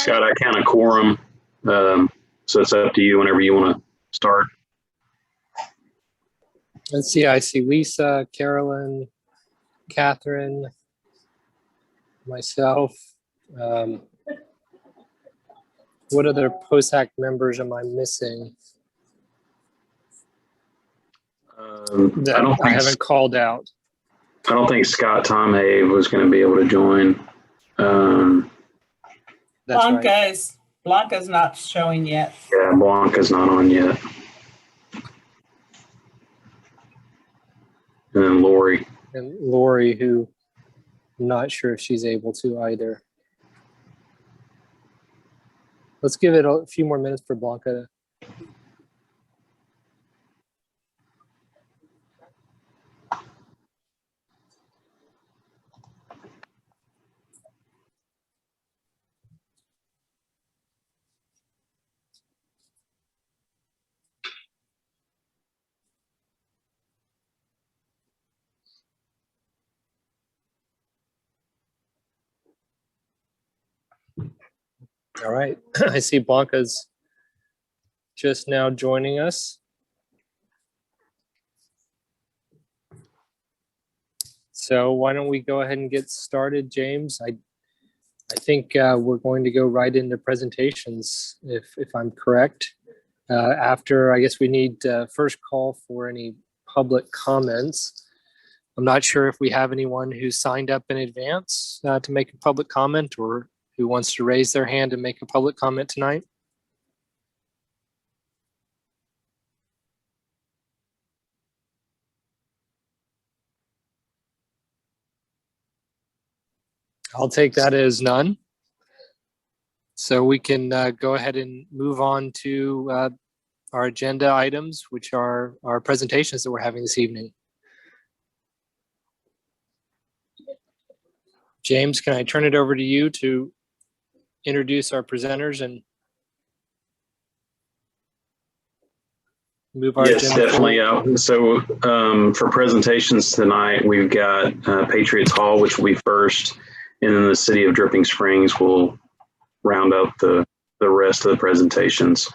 Scott, I count a quorum, so it's up to you whenever you want to start. Let's see, I see Lisa, Carolyn, Catherine, myself. What other POSAC members am I missing? I haven't called out. I don't think Scott Tomhave was going to be able to join. That's right. Blanca's not showing yet. Yeah, Blanca's not on yet. And then Lori. And Lori, who I'm not sure if she's able to either. Let's give it a few more minutes for Blanca. All right, I see Blanca's just now joining us. So why don't we go ahead and get started, James? I think we're going to go right into presentations, if I'm correct. After, I guess we need first call for any public comments. I'm not sure if we have anyone who signed up in advance to make a public comment, or who wants to raise their hand and make a public comment tonight. I'll take that as none. So we can go ahead and move on to our agenda items, which are our presentations that we're having this evening. James, can I turn it over to you to introduce our presenters and move our Yes, agenda definitely. forward? So for presentations tonight, we've got Patriots Hall, which will be first, and then the City of Dripping Springs will round up the rest of the presentations.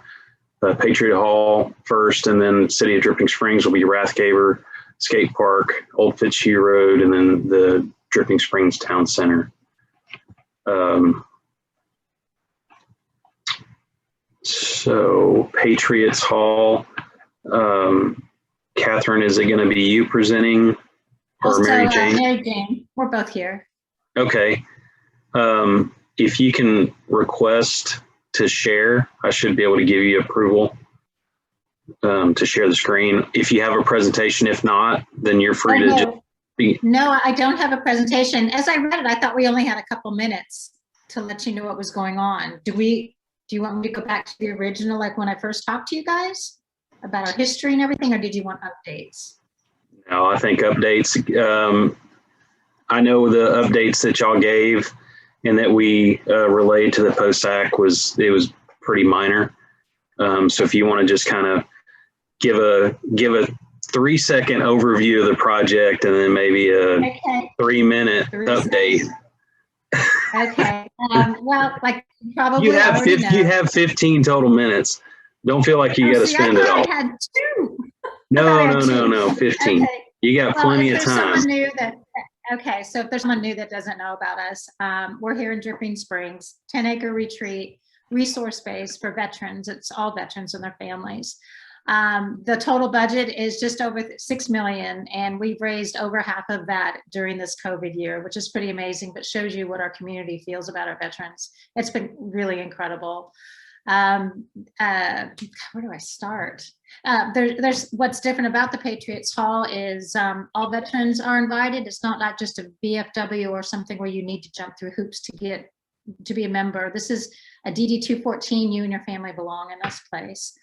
Patriot Hall first, and then City of Dripping Springs will be Rathgeber, Skatepark, Old Fitzhugh Road, and then the Dripping Springs Town Center. So Patriots Hall, Catherine, is it going to be you presenting, or also, Mary Jane? Mary Jane, we're both here. Okay. If you can request to share, I should be able to give you approval to share the screen. If you have a presentation, if not, then you're free to just be. No, I don't have a presentation. As I read it, I thought we only had a couple minutes to let you know what was going on. Do you want me to go back to the original, like when I first talked to you guys about our history and everything, or did you want updates? No, I think updates. I know the updates that y'all gave and that we relayed to the POSAC was pretty minor. So if you want to just kind of give a 3-second overview of the project and then maybe a 3-minute update. Okay. Well, like probably you have 15 total minutes. Don't feel like you got to spend it all. I had 2. No, 15. Okay. You got plenty of time. Okay, so if there's someone new that doesn't know about us, we're here in Dripping Springs, 10-acre retreat, resource base for veterans. It's all veterans and their families. The total budget is just over $6 million, and we've raised over half of that during this COVID year, which is pretty amazing, but shows you what our community feels about our veterans. It's been really incredible. Where do I start? There's what's different about the Patriots Hall is all veterans are invited. It's not just a VFW or something where you need to jump through hoops to be a member. This is a DD 214. You and your family belong in this place.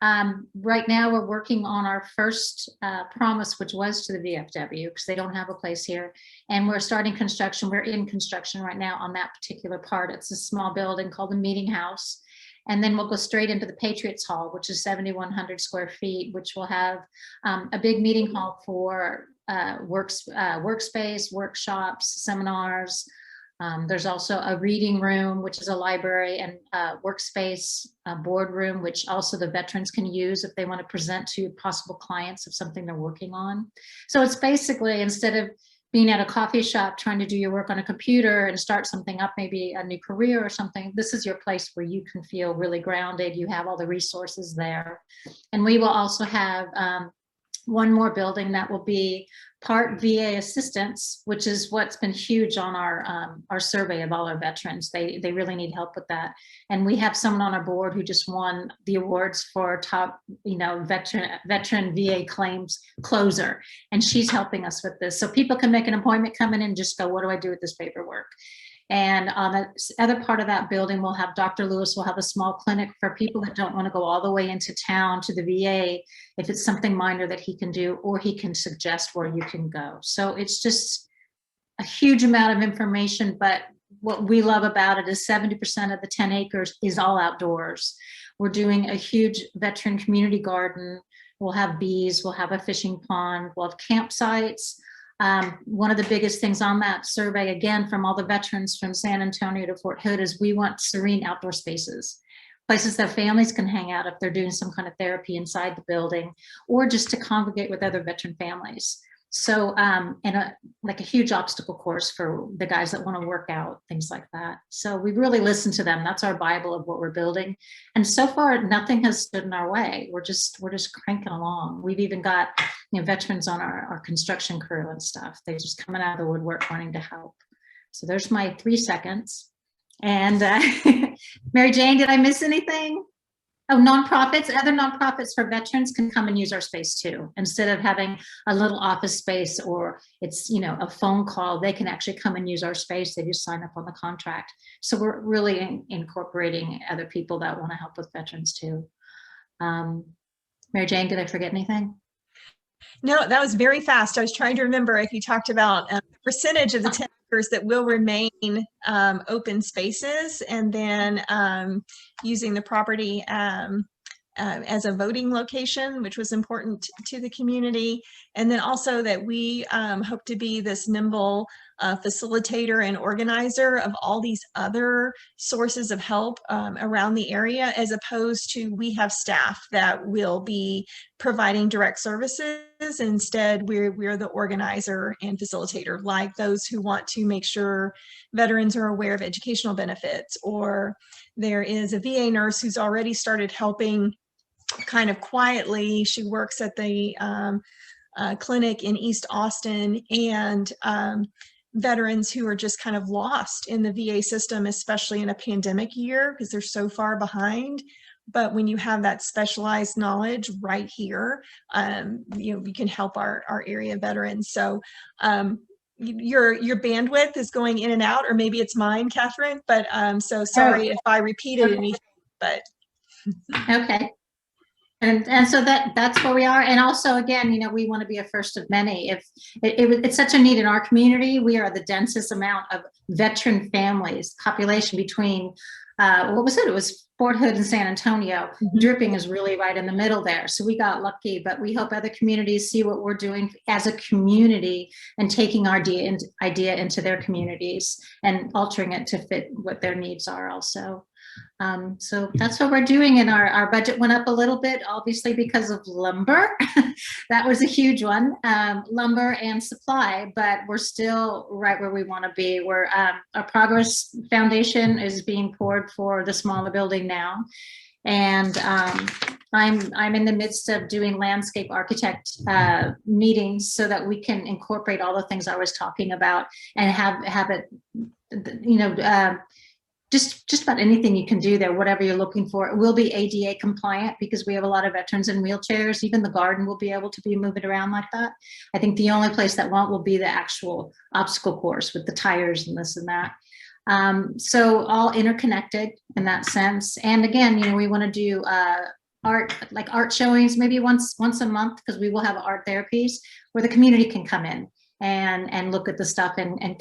Right now we're working on our first promise, which was to the VFW, because they don't have a place here, and we're starting construction. We're in construction right now on that particular part. It's a small building called the Meeting House. And then we'll go straight into the Patriots Hall, which is 7,100 square feet, which will have a big meeting hall for workspace, workshops, seminars, There's also a reading room, which is a library, and workspace, a boardroom, which also the veterans can use if they want to present to possible clients of something they're working on. So it's basically, instead of being at a coffee shop trying to do your work on a computer and start something up, maybe a new career or something, this is your place where you can feel really grounded. You have all the resources there. And we will also have one more building that will be part VA assistance, which is what's been huge on our survey of all our veterans. They really need help with that. And we have someone on our board who just won the awards for top, veteran VA claims closer. And she's helping us with this. So people can make an appointment, come in and just go, what do I do with this paperwork? And on the other part of that building, we'll have Dr. Lewis will have a small clinic for people that don't want to go all the way into town to the VA, if it's something minor that he can do, or he can suggest where you can go. So it's just a huge amount of information, but what we love about it is 70% of the 10 acres is all outdoors. We're doing a huge veteran community garden. We'll have bees, we'll have a fishing pond, we'll have campsites. One of the biggest things on that survey, again, from all the veterans from San Antonio to Fort Hood, is we want serene outdoor spaces, places that families can hang out if they're doing some kind of therapy inside the building, or just to congregate with other veteran families. So, and like a huge obstacle course for the guys that want to work out, things like that. So we really listen to them. That's our Bible of what we're building. And so far, nothing has stood in our way. We're just cranking along. We've even got veterans on our construction crew and stuff. They're just coming out of the woodwork wanting to help. So there's my 3 seconds. And Mary Jane, did I miss anything? Oh, nonprofits, other nonprofits for veterans can come and use our space too. Instead of having a little office space or it's, a phone call, they can actually come and use our space. They just sign up on the contract. So we're really incorporating other people that want to help with veterans too. Mary Jane, did I forget anything? No, that was very fast. I was trying to remember if you talked about the percentage of the 10 acres that will remain open spaces, and then using the property as a voting location, which was important to the community. And then also that we hope to be this nimble facilitator and organizer of all these other sources of help around the area, as opposed to we have staff that will be providing direct services. Instead, we're the organizer and facilitator, like those who want to make sure veterans are aware of educational benefits, or there is a VA nurse who's already started helping kind of quietly. She works at the clinic in East Austin, and veterans who are just kind of lost in the VA system, especially in a pandemic year, because they're so far behind. But when you have that specialized knowledge right here, we can help our area veterans. So your bandwidth is going in and out, or maybe it's mine, Catherine, but so sorry if I repeated anything, but. Okay. And so that's where we are. And also, again, we want to be a first of many. If it's such a need in our community, we are the densest amount of veteran families, population between, what was it? It was Fort Hood and San Antonio. Mm-hmm. Dripping is really right in the middle there. So we got lucky, but we hope other communities see what we're doing as a community and taking our idea into their communities and altering it to fit what their needs are also. So that's what we're doing, and our budget went up a little bit, obviously because of lumber. That was a huge one, lumber and supply, but we're still right where we want to be. We're our Progress Foundation is being poured for the smaller building now, and I'm in the midst of doing landscape architect meetings so that we can incorporate all the things I was talking about and have it, just about anything you can do there, whatever you're looking for. It will be ADA compliant because we have a lot of veterans in wheelchairs. Even the garden will be able to be moving around like that. I think the only place that won't will be the actual obstacle course with the tires and this and that. So all interconnected in that sense. And again, we want to do art showings maybe once a month, because we will have art therapies where the community can come in and look at the stuff and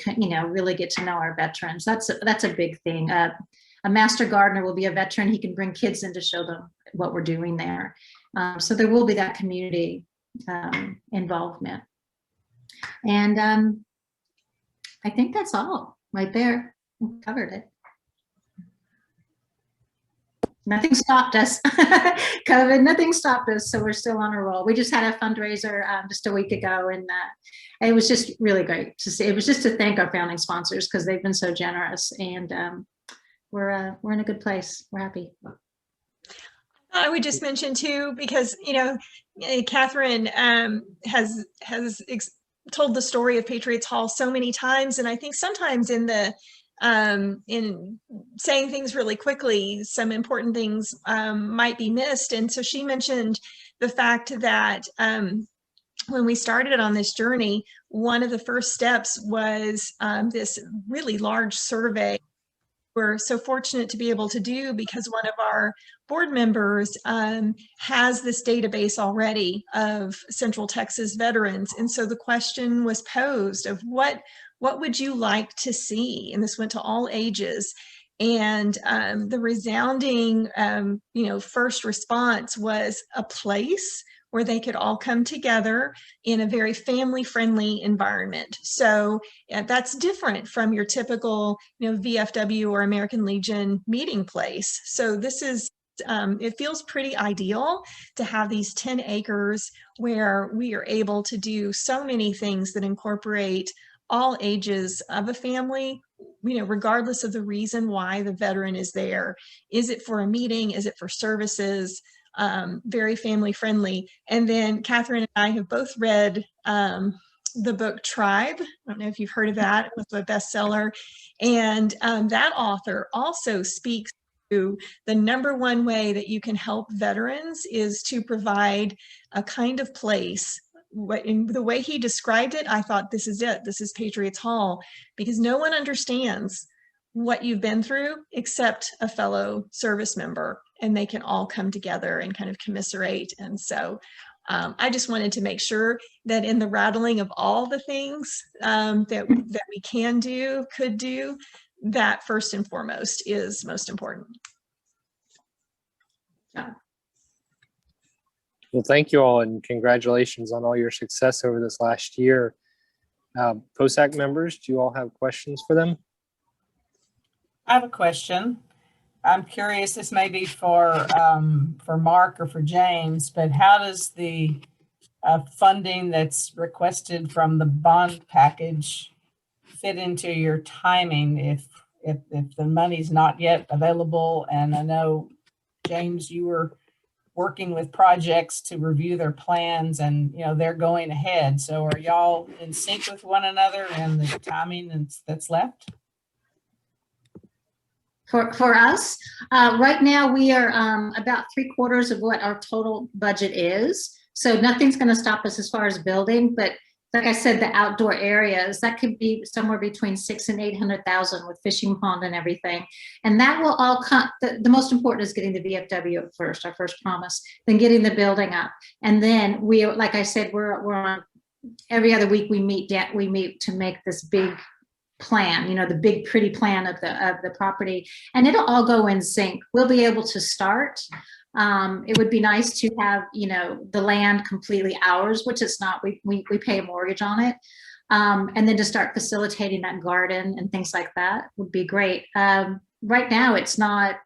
really get to know our veterans. That's a big thing. A master gardener will be a veteran. He can bring kids in to show them what we're doing there. So there will be that community involvement. And I think that's all right there. We covered it. Nothing stopped us. COVID, nothing stopped us. So we're still on a roll. We just had a fundraiser just a week ago, and it was just really great to see. It was just to thank our founding sponsors because they've been so generous, and we're in a good place. We're happy. I would just mention too, because, you know, Catherine has told the story of Patriots Hall so many times. And I think sometimes in saying things really quickly, some important things might be missed. And so she mentioned the fact that when we started on this journey, one of the first steps was this really large survey. We're so fortunate to be able to do because one of our board members has this database already of Central Texas veterans. And so the question was posed of what would you like to see? And this went to all ages. And the resounding, first response was a place where they could all come together in a very family-friendly environment. So that's different from your typical, VFW or American Legion meeting place. So this is, it feels pretty ideal to have these 10 acres where we are able to do so many things that incorporate all ages of a family, regardless of the reason why the veteran is there. Is it for a meeting? Is it for services? Very family friendly. And then Catherine and I have both read the book Tribe. I don't know if you've heard of that. It was a bestseller. And that author also speaks to the #1 way that you can help veterans is to provide a kind of place. In the way he described it, I thought, this is it. This is Patriots Hall, because no one understands what you've been through except a fellow service member, and they can all come together and kind of commiserate. And so I just wanted to make sure that in the rattling of all the things that we can do, could do, that first and foremost is most important. Well, thank you all, and congratulations on all your success over this last year. POSAC members, do you all have questions for them? I have a question. I'm curious, this may be for Mark or for James, but how does the funding that's requested from the bond package fit into your timing if the money's not yet available? And I know, James, you were working with projects to review their plans, and they're going ahead. So are y'all in sync with one another and the timing that's left? For us, right now we are about 3/4 of what our total budget is. So nothing's going to stop us as far as building, but like I said, the outdoor areas, that could be somewhere between 600,000 and 800,000 with fishing pond and everything. And that will all come, the most important is getting the VFW at first, our first promise, then getting the building up. And then we, like I said, we're on every other week we meet to make this big plan, the big pretty plan of the property, and it'll all go in sync. We'll be able to start. It would be nice to have, the land completely ours, which it's not. We pay a mortgage on it. And then to start facilitating that garden and things like that would be great. Right now, it's not,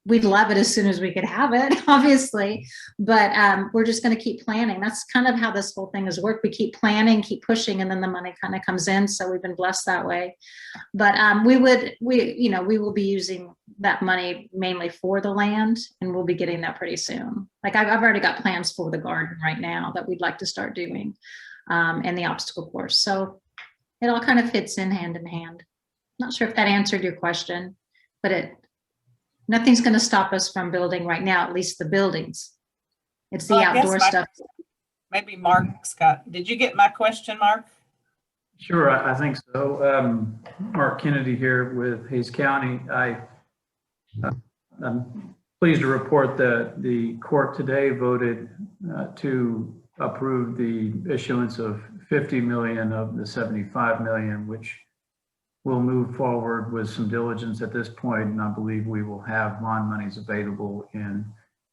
we'd love it as soon as we could have it, obviously, but we're just going to keep planning. That's kind of how this whole thing has worked. We keep planning, keep pushing, and then the money kind of comes in. So we've been blessed that way. But we will be using that money mainly for the land, and we'll be getting that pretty soon. Like I've already got plans for the garden right now that we'd like to start doing, and the obstacle course. So it all kind of fits in hand. Not sure if that answered your question, but nothing's going to stop us from building right now, at least the buildings. It's the outdoor stuff. Maybe Mark, Scott, did you get my question, Mark? Sure, I think so. Mark Kennedy here with Hays County. I'm pleased to report that the court today voted to approve the issuance of 50 million of the 75 million, which we'll move forward with some diligence at this point, and I believe we will have bond monies available in,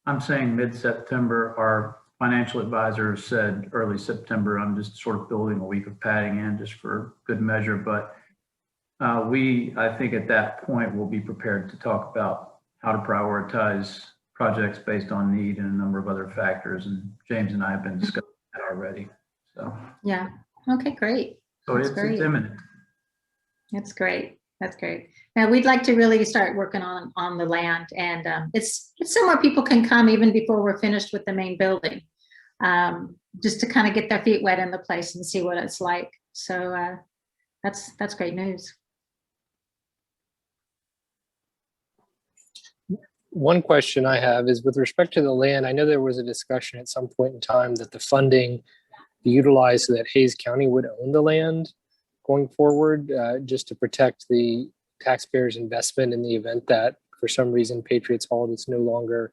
I'm saying mid-September. Our financial advisor said early September. I'm just sort of building a week of padding in just for good measure, but I think at that point, we'll be prepared to talk about how to prioritize projects based on need and a number of other factors. And James and I have been discussing that already. So Yeah. Okay, great. That's it's great. imminent. That's great. That's great. Now we'd like to really start working on the land, and it's somewhere people can come even before we're finished with the main building, just to kind of get their feet wet in the place and see what it's like. So that's great news. One question I have is with respect to the land. I know there was a discussion at some point in time that the funding be utilized so that Hayes County would own the land going forward, just to protect the taxpayers' investment in the event that for some reason Patriots Hall is no longer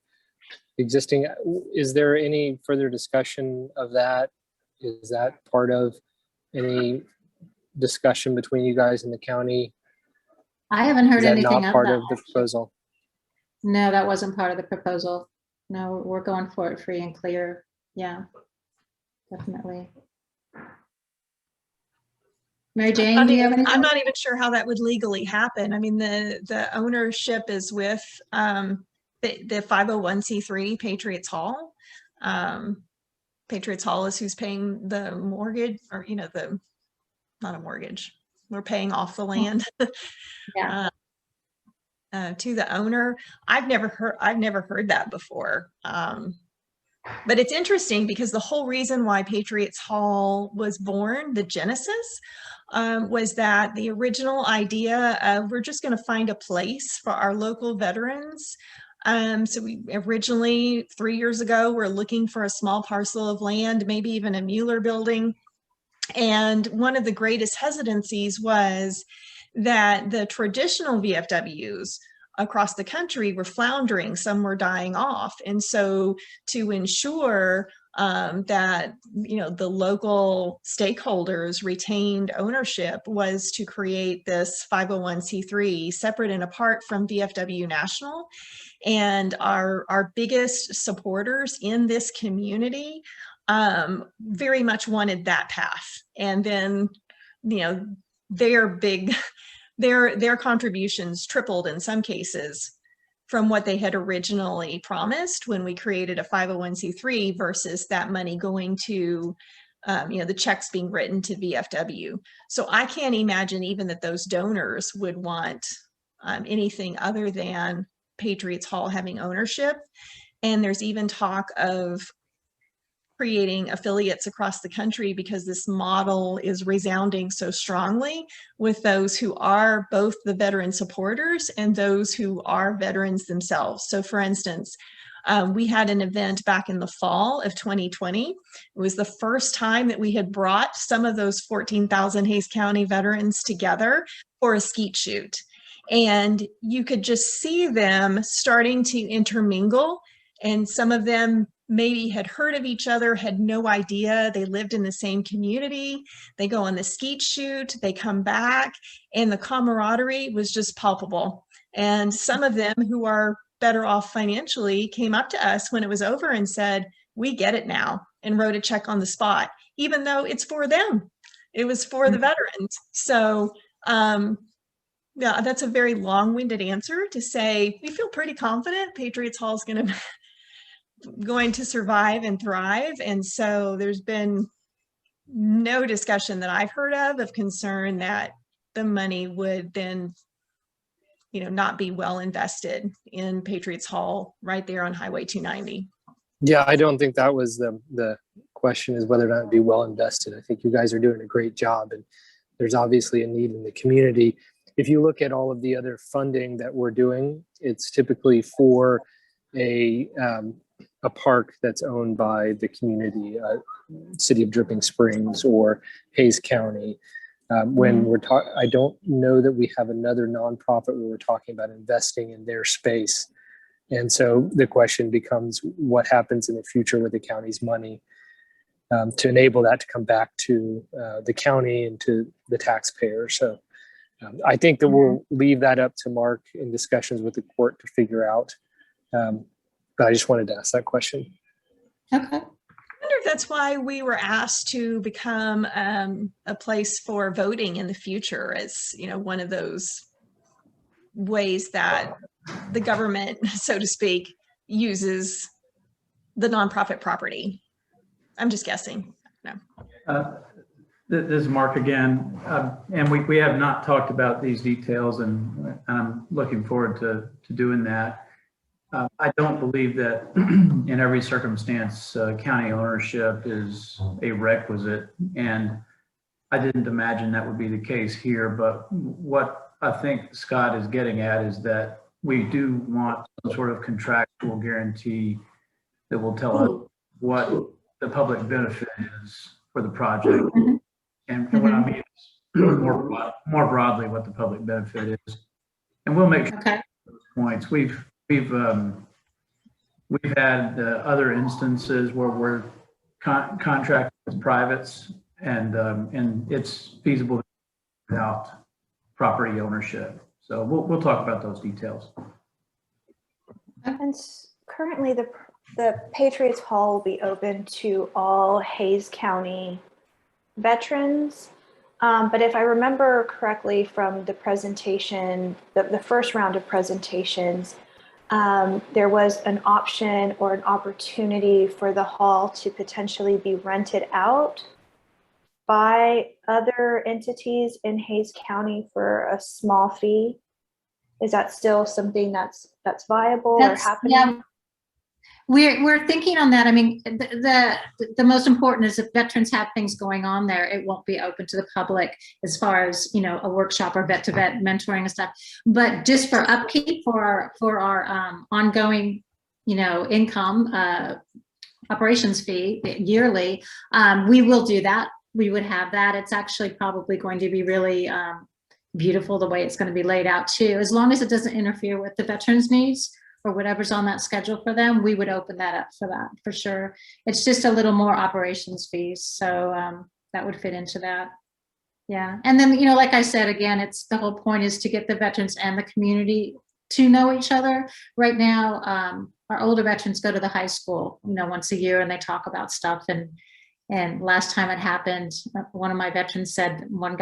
existing. Is there any further discussion of that? Is that part of any discussion between you guys and the county? I haven't heard Is that anything not of part that. of the proposal? No, that wasn't part of the proposal. No, we're going for it free and clear. Yeah, definitely. Mary Jane, do you have anything? I'm not even sure how that would legally happen. I mean, the ownership is with the 501c3 Patriots Hall. Patriots Hall is who's paying the mortgage, or not a mortgage. We're paying off the land. Yeah. To the owner. I've never heard that before. But it's interesting because the whole reason why Patriots Hall was born, the genesis, was that the original idea of we're just going to find a place for our local veterans. So we originally 3 years ago, we're looking for a small parcel of land, maybe even a Mueller building. And one of the greatest hesitancies was that the traditional VFWs across the country were floundering, some were dying off. And so to ensure that the local stakeholders retained ownership was to create this 501c3 separate and apart from VFW National. And our biggest supporters in this community very much wanted that path. And then their contributions tripled in some cases from what they had originally promised when we created a 501c3 versus that money going to the checks being written to VFW. So I can't imagine even that those donors would want anything other than Patriots Hall having ownership. And there's even talk of creating affiliates across the country because this model is resounding so strongly with those who are both the veteran supporters and those who are veterans themselves. So for instance, we had an event back in the fall of 2020. It was the first time that we had brought some of those 14,000 Hayes County veterans together for a skeet shoot. And you could just see them starting to intermingle, and some of them maybe had heard of each other, had no idea. They lived in the same community. They go on the skeet shoot, they come back, and the camaraderie was just palpable. And some of them who are better off financially came up to us when it was over and said, "We get it now," and wrote a check on the spot, even though it's for them. It was for the veterans. So yeah, that's a very long-winded answer to say we feel pretty confident Patriots Hall is going to survive and thrive. And so there's been no discussion that I've heard of concern that the money would then not be well invested in Patriots Hall right there on Highway 290. Yeah, I don't think that was the question, is whether or not it'd be well invested. I think you guys are doing a great job, and there's obviously a need in the community. If you look at all of the other funding that we're doing, it's typically for a park that's owned by the community, City of Dripping Springs or Hayes County. When we're talking, I don't know that we have another nonprofit where we're talking about investing in their space. And so the question becomes, what happens in the future with the county's money to enable that to come back to the county and to the taxpayer. So I think that we'll leave that up to Mark in discussions with the court to figure out. But I just wanted to ask that question. Okay. wonder if that's why we were asked to become a place for voting in the future, as one of those ways that the government, so to speak, uses the nonprofit property. I'm just guessing. No. This is Mark again, and we have not talked about these details, and I'm looking forward to doing that. I don't believe that in every circumstance county ownership is a requisite, and I didn't imagine that would be the case here. But what I think Scott is getting at is that we do want some sort of contractual guarantee that will tell us what the public benefit is for the project. And what I mean is more broadly what the public benefit is. And we'll make sure those points. We've had other instances where we're contracting with privates, and it's feasible without property ownership. So we'll talk about those details. And currently, the Patriots Hall will be open to all Hays County veterans. But if I remember correctly from the presentation, the first round of presentations, there was an option or an opportunity for the hall to potentially be rented out by other entities in Hays County for a small fee. Is that still something that's viable or happening? Yeah. We're thinking on that. I mean, the most important is if veterans have things going on there, it won't be open to the public as far as, a workshop or vet-to-vet mentoring and stuff. But just for upkeep for our ongoing, income operations fee yearly, we will do that. We would have that. It's actually probably going to be really beautiful the way it's going to be laid out too, as long as it doesn't interfere with the veterans' needs or whatever's on that schedule for them. We would open that up for that for sure. It's just a little more operations fees, so that would fit into that. Yeah, and then like I said again, it's the whole point is to get the veterans and the community to know each other. Right now, our older veterans go to the high school, once a year, and they talk about stuff. And last time it happened, one of my veterans said, one of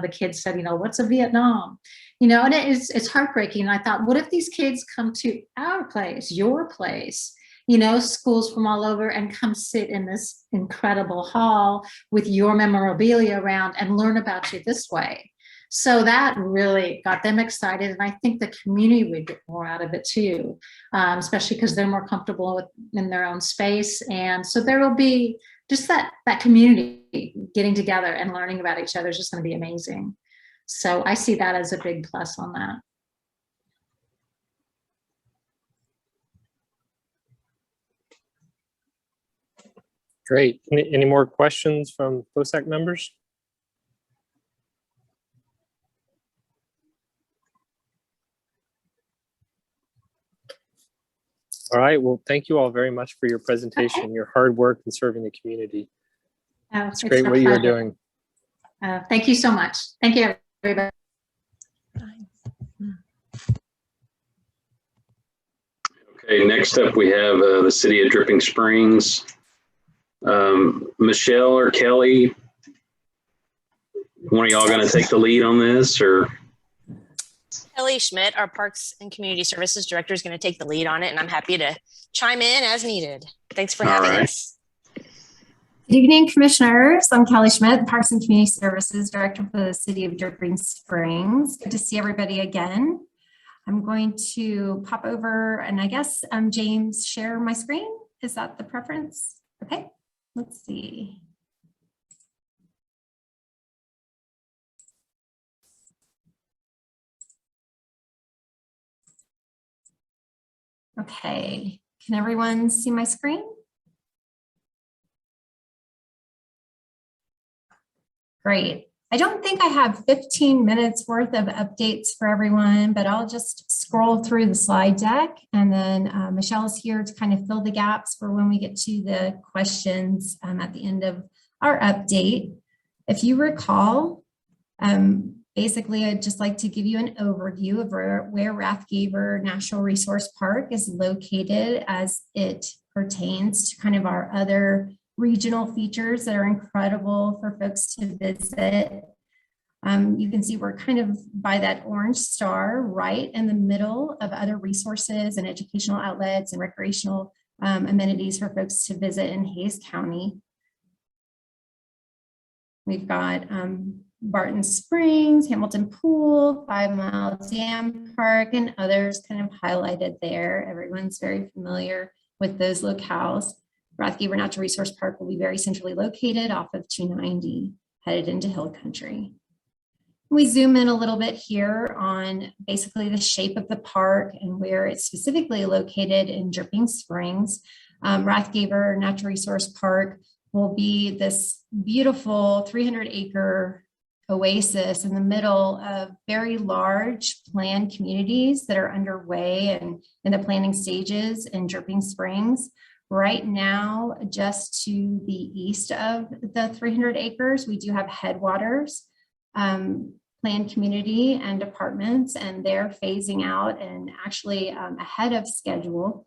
the kids said, what's a Vietnam? And it's heartbreaking. And I thought, what if these kids come to our place, your place, schools from all over, and come sit in this incredible hall with your memorabilia around and learn about you this way. So that really got them excited. And I think the community would get more out of it too, especially because they're more comfortable in their own space. And so there will be just that community getting together and learning about each other is just going to be amazing. So I see that as a big plus on that. Great. Any more questions from POSAC members? All right. Well, thank you all very much for your presentation, your hard work in serving the community. It's great what you're doing. Thank you so much. Thank you, everybody. Okay, next up we have the City of Dripping Springs. Michelle or Kelly, one of y'all going to take the lead on this, or? Kelly Schmidt, our Parks and Community Services Director, is going to take the lead on it, and I'm happy to chime in as needed. Thanks for having us. Good evening, Commissioners. I'm Kelly Schmidt, Parks and Community Services Director for the City of Dripping Springs. Good to see everybody again. I'm going to pop over and I guess James, share my screen. Is that the preference? Okay, let's see. Okay, can everyone see my screen? Great. I don't think I have 15 minutes worth of updates for everyone, but I'll just scroll through the slide deck, and then Michelle's here to kind of fill the gaps for when we get to the questions at the end of our update. If you recall, basically, I'd just like to give you an overview of where RATHGEBER Natural Resource Park is located as it pertains to kind of our other regional features that are incredible for folks to visit. You can see we're kind of by that orange star right in the middle of other resources and educational outlets and recreational amenities for folks to visit in Hays County. We've got Barton Springs, Hamilton Pool, 5 Mile Dam Park, and others kind of highlighted there. Everyone's very familiar with those locales. RATHGEBER Natural Resource Park will be very centrally located off of 290, headed into Hill Country. We zoom in a little bit here on basically the shape of the park and where it's specifically located in Dripping Springs. RATHGEBER Natural Resource Park will be this beautiful 300-acre oasis in the middle of very large planned communities that are underway and in the planning stages in Dripping Springs. Right now, just to the east of the 300 acres, we do have Headwaters, planned community and apartments, and they're phasing out and actually ahead of schedule.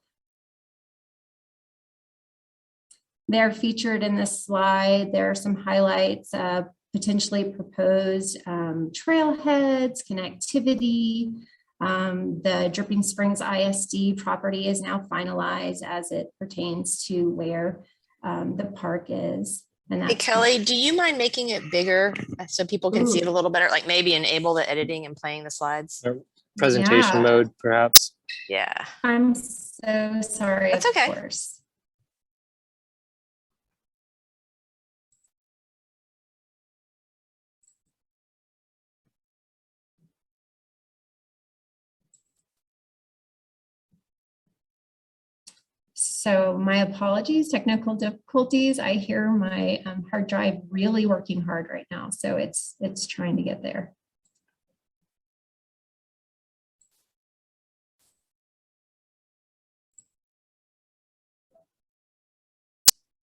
They're featured in this slide. There are some highlights of potentially proposed trailheads, connectivity. The Dripping Springs ISD property is now finalized as it pertains to where the park is. And Hey, Kelly, do you mind making it bigger so people can see it a little better? Like maybe enable the editing and playing the slides? Presentation mode, perhaps. Yeah. I'm so sorry. That's okay. Of course. So my apologies, technical difficulties. I hear my hard drive really working hard right now. So it's trying to get there.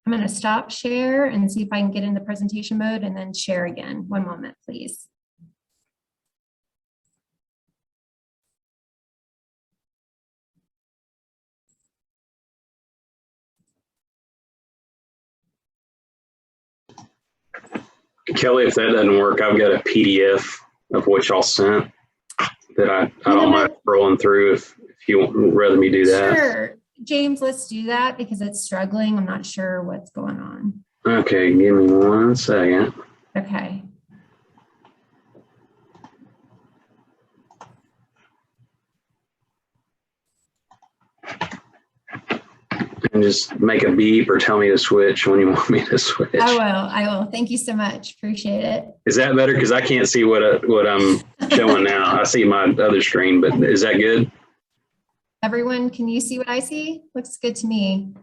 I'm going to stop share and see if I can get into presentation mode and then share again. One moment, please. Kelly, if that doesn't work, I've got a PDF of what y'all sent that I don't mind scrolling through if you would rather me do that. Sure, James, let's do that because it's struggling. I'm not sure what's going on. Okay, give me 1 second. Okay. And just make a beep or tell me to switch when you want me to switch. I will. Thank you so much. Appreciate it. Is that better? Because I can't see what I'm showing now. I see my other screen, but is that good? Everyone, can you see what I see? Looks good to me.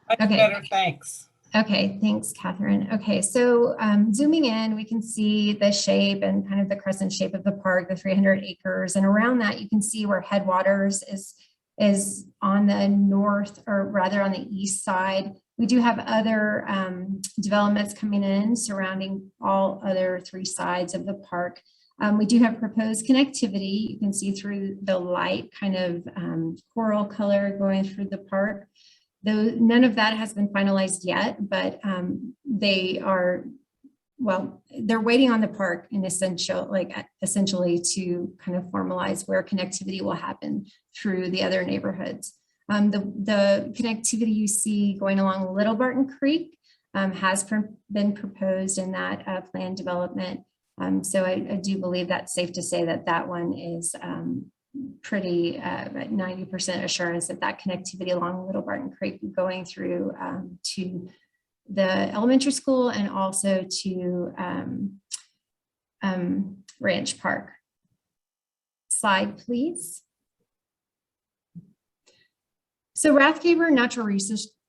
Much better, thanks. Okay, thanks, Catherine. Okay, so zooming in, we can see the shape and kind of the crescent shape of the park, the 300 acres. And around that, you can see where Headwaters is on the north, or rather on the east side. We do have other developments coming in surrounding all other 3 sides of the park. We do have proposed connectivity. You can see through the light kind of coral color going through the park. Though none of that has been finalized yet, but they are, well, they're waiting on the park in essentially to kind of formalize where connectivity will happen through the other neighborhoods. The connectivity you see going along Little Barton Creek has been proposed in that planned development. So I do believe that's safe to say that that one is pretty 90% assurance that that connectivity along Little Barton Creek going through to the elementary school and also to Ranch Park. Slide, please. So RATHGEBER Natural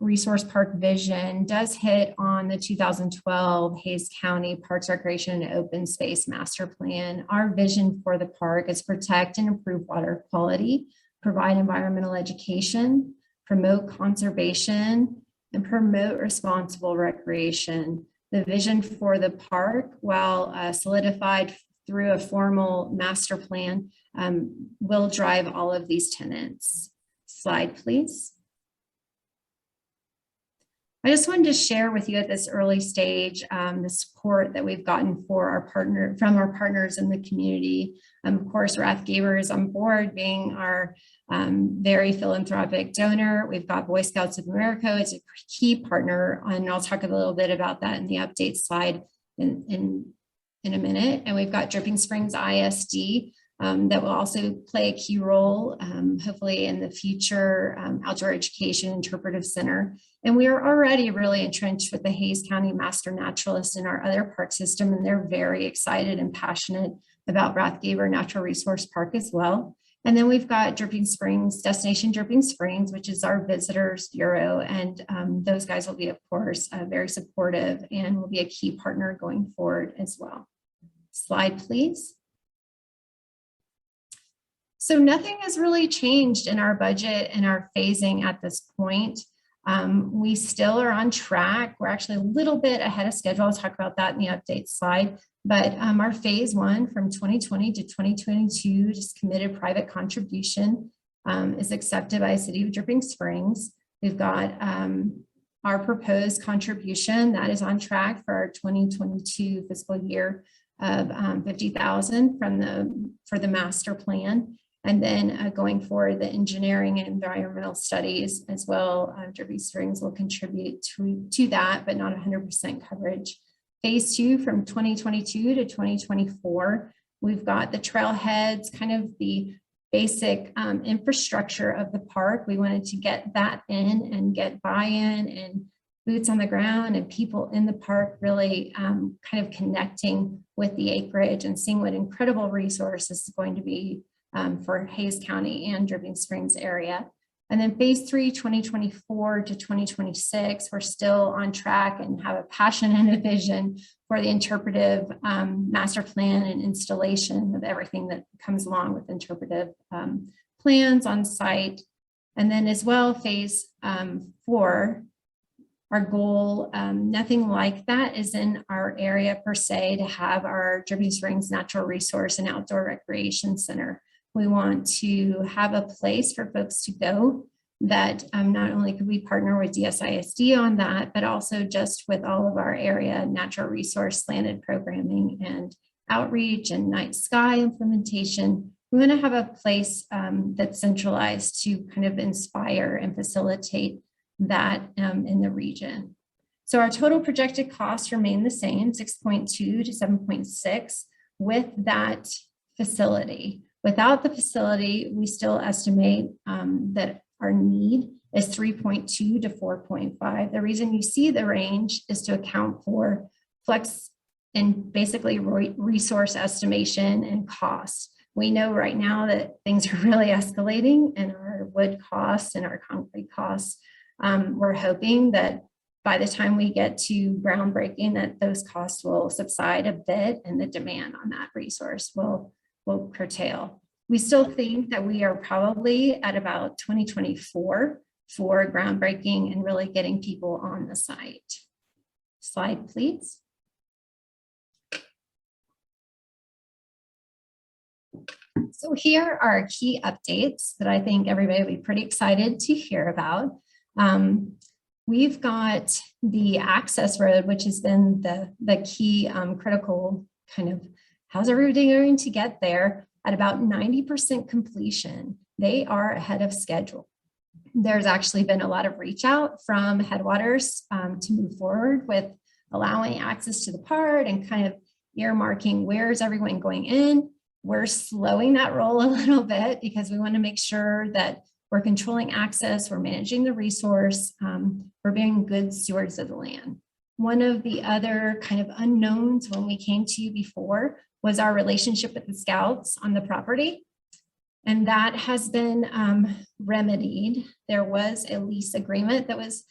Resource Park vision does hit on the 2012 Hays County Parks, Recreation, and Open Space Master Plan. Our vision for the park is protect and improve water quality, provide environmental education, promote conservation, and promote responsible recreation. The vision for the park, while solidified through a formal master plan, will drive all of these tenets. Slide, please. I just wanted to share with you at this early stage the support that we've gotten for from our partners in the community. Of course, RATHGEBER is on board, being our very philanthropic donor. We've got Boy Scouts of America as a key partner, and I'll talk a little bit about that in the update slide in a minute. And we've got Dripping Springs ISD that will also play a key role, hopefully in the future outdoor education interpretive center. And we are already really entrenched with the Hays County Master Naturalist in our other park system, and they're very excited and passionate about RATHGEBER Natural Resource Park as well. And then we've got Dripping Springs, Destination Dripping Springs, which is our visitors bureau. And those guys will be, of course, very supportive and will be a key partner going forward as well. Slide, please. So nothing has really changed in our budget and our phasing at this point. We still are on track. We're actually a little bit ahead of schedule. I'll talk about that in the update slide. But our phase one from 2020 to 2022, just committed private contribution is accepted by the City of Dripping Springs. We've got our proposed contribution that is on track for our 2022 fiscal year of $50,000 for the master plan. And then going forward, the engineering and environmental studies as well, Dripping Springs will contribute to that, but not 100% coverage. Phase two from 2022 to 2024, we've got the trailheads, kind of the basic infrastructure of the park. We wanted to get that in and get buy-in and boots on the ground and people in the park really kind of connecting with the acreage and seeing what incredible resource this is going to be for Hays County and Dripping Springs area. And then phase three, 2024 to 2026, we're still on track and have a passion and a vision for the interpretive master plan and installation of everything that comes along with interpretive plans on site. And then as well, phase four, our goal, nothing like that is in our area per se, to have our Dripping Springs Natural Resource and Outdoor Recreation Center. We want to have a place for folks to go that not only could we partner with DSISD on that, but also just with all of our area natural resource slanted programming and outreach and night sky implementation. We want to have a place that's centralized to kind of inspire and facilitate that in the region. So our total projected costs remain the same, 6.2 to 7.6 with that facility. Without the facility, we still estimate that our need is 3.2 to 4.5. The reason you see the range is to account for flex and basically resource estimation and cost. We know right now that things are really escalating in our wood costs and our concrete costs. We're hoping that by the time we get to groundbreaking, that those costs will subside a bit and the demand on that resource will curtail. We still think that we are probably at about 2024 for groundbreaking and really getting people on the site. Slide, please. So here are key updates that I think everybody will be pretty excited to hear about. We've got the access road, which has been the key critical kind of how's everybody going to get there, at about 90% completion. They are ahead of schedule. There's actually been a lot of reach out from Headwaters to move forward with allowing access to the park and kind of earmarking where's everyone going in. We're slowing that roll a little bit because we want to make sure that we're controlling access, we're managing the resource, we're being good stewards of the land. One of the other kind of unknowns when we came to you before was our relationship with the Scouts on the property. And that has been remedied. There was a lease agreement that was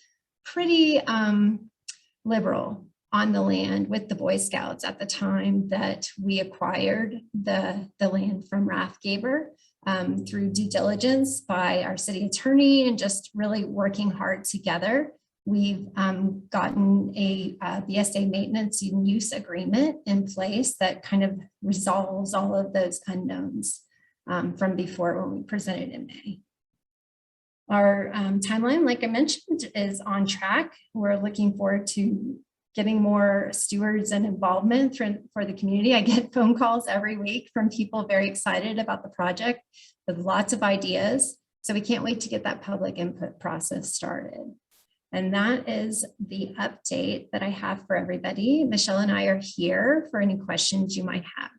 pretty liberal on the land with the Boy Scouts at the time that we acquired the land from RATHGEBER through due diligence by our city attorney and just really working hard together. We've gotten a S.K.A.T.E maintenance and use agreement in place that kind of resolves all of those unknowns from before when we presented in May. Our timeline, like I mentioned, is on track. We're looking forward to getting more stewards and involvement for the community. I get phone calls every week from people very excited about the project with lots of ideas. So we can't wait to get that public input process started. And that is the update that I have for everybody. Michelle and I are here for any questions you might have.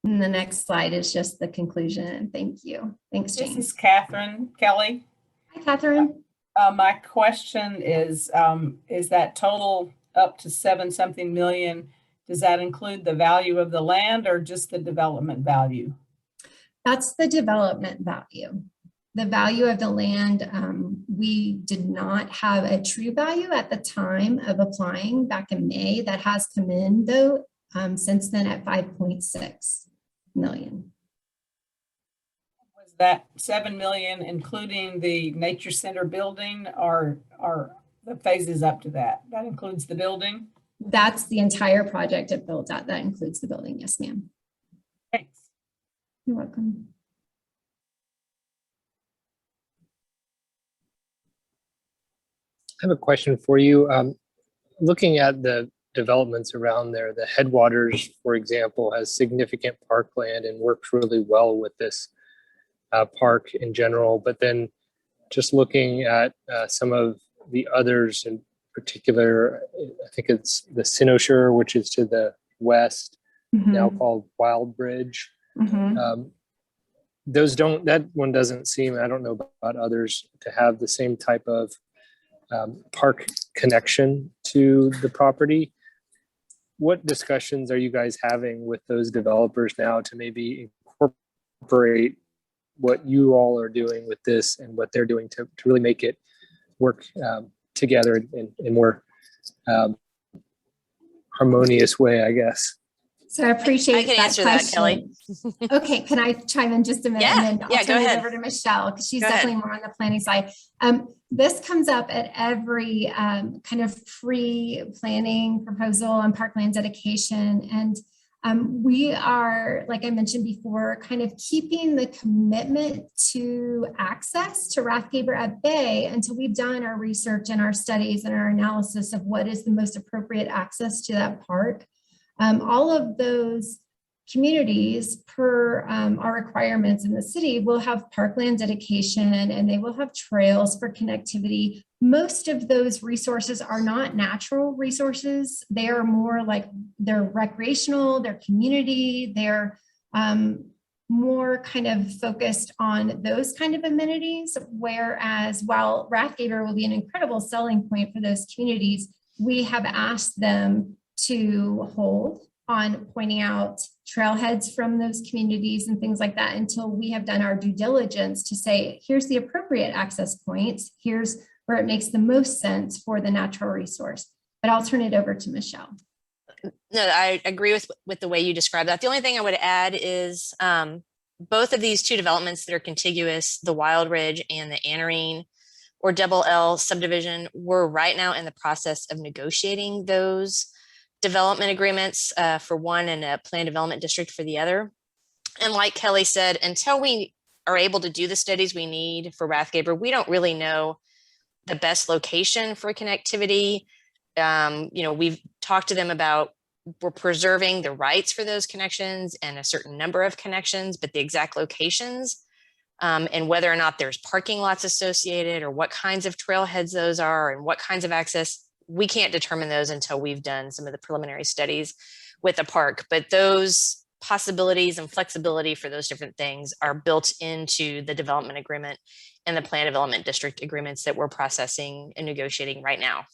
And the next slide is just the conclusion. Thank you. Thanks, James. This is Catherine Kelly. Hi, Catherine. My question is that total up to 7-something million, does that include the value of the land or just the development value? That's the development value. The value of the land, we did not have a true value at the time of applying back in May. That has come in though, since then at 5.6 million. Was that 7 million including the nature center building or the phases up to that? That includes the building? That's the entire project it built out. That includes the building. Yes, ma'am. Thanks. You're welcome. I have a question for you. Looking at the developments around there, the Headwaters, for example, has significant parkland and works really well with this park in general. But then just looking at some of the others in particular, I think it's the Cynosure, which is to the west, now called Wild Bridge. Those don't, that one doesn't seem, I don't know about others, to have the same type of park connection to the property. What discussions are you guys having with those developers now to maybe incorporate what you all are doing with this and what they're doing to really make it work together in more harmonious way, I guess? So I appreciate I can answer question. that, Kelly. Okay, can I chime in just a minute? Yeah, and then yeah, I'll go turn ahead. it over to Michelle because she's Go ahead. definitely more on the planning side. This comes up at every kind of pre-planning proposal on parkland dedication. And we are, like I mentioned before, kind of keeping the commitment to access to Rathgeber at bay until we've done our research and our studies and our analysis of what is the most appropriate access to that park. All of those communities per our requirements in the city will have parkland dedication and they will have trails for connectivity. Most of those resources are not natural resources. They are more like they're recreational, they're community, they're more kind of focused on those kind of amenities. Whereas while Rathgeber will be an incredible selling point for those communities, we have asked them to hold on pointing out trailheads from those communities and things like that until we have done our due diligence to say, here's the appropriate access points, here's where it makes the most sense for the natural resource. But I'll turn it over to Michelle. No, I agree with the way you described that. The only thing I would add is both of these two developments that are contiguous, the Wild Ridge and the Anarene or Double L subdivision, we're right now in the process of negotiating those development agreements for one and a planned development district for the other. And like Kelly said, until we are able to do the studies we need for Rathgeber, we don't really know the best location for connectivity. We've talked to them about we're preserving the rights for those connections and a certain number of connections, but the exact locations and whether or not there's parking lots associated or what kinds of trailheads those are and what kinds of access, we can't determine those until we've done some of the preliminary studies with the park. But those possibilities and flexibility for those different things are built into the development agreement and the plan development district agreements that we're processing and negotiating right now.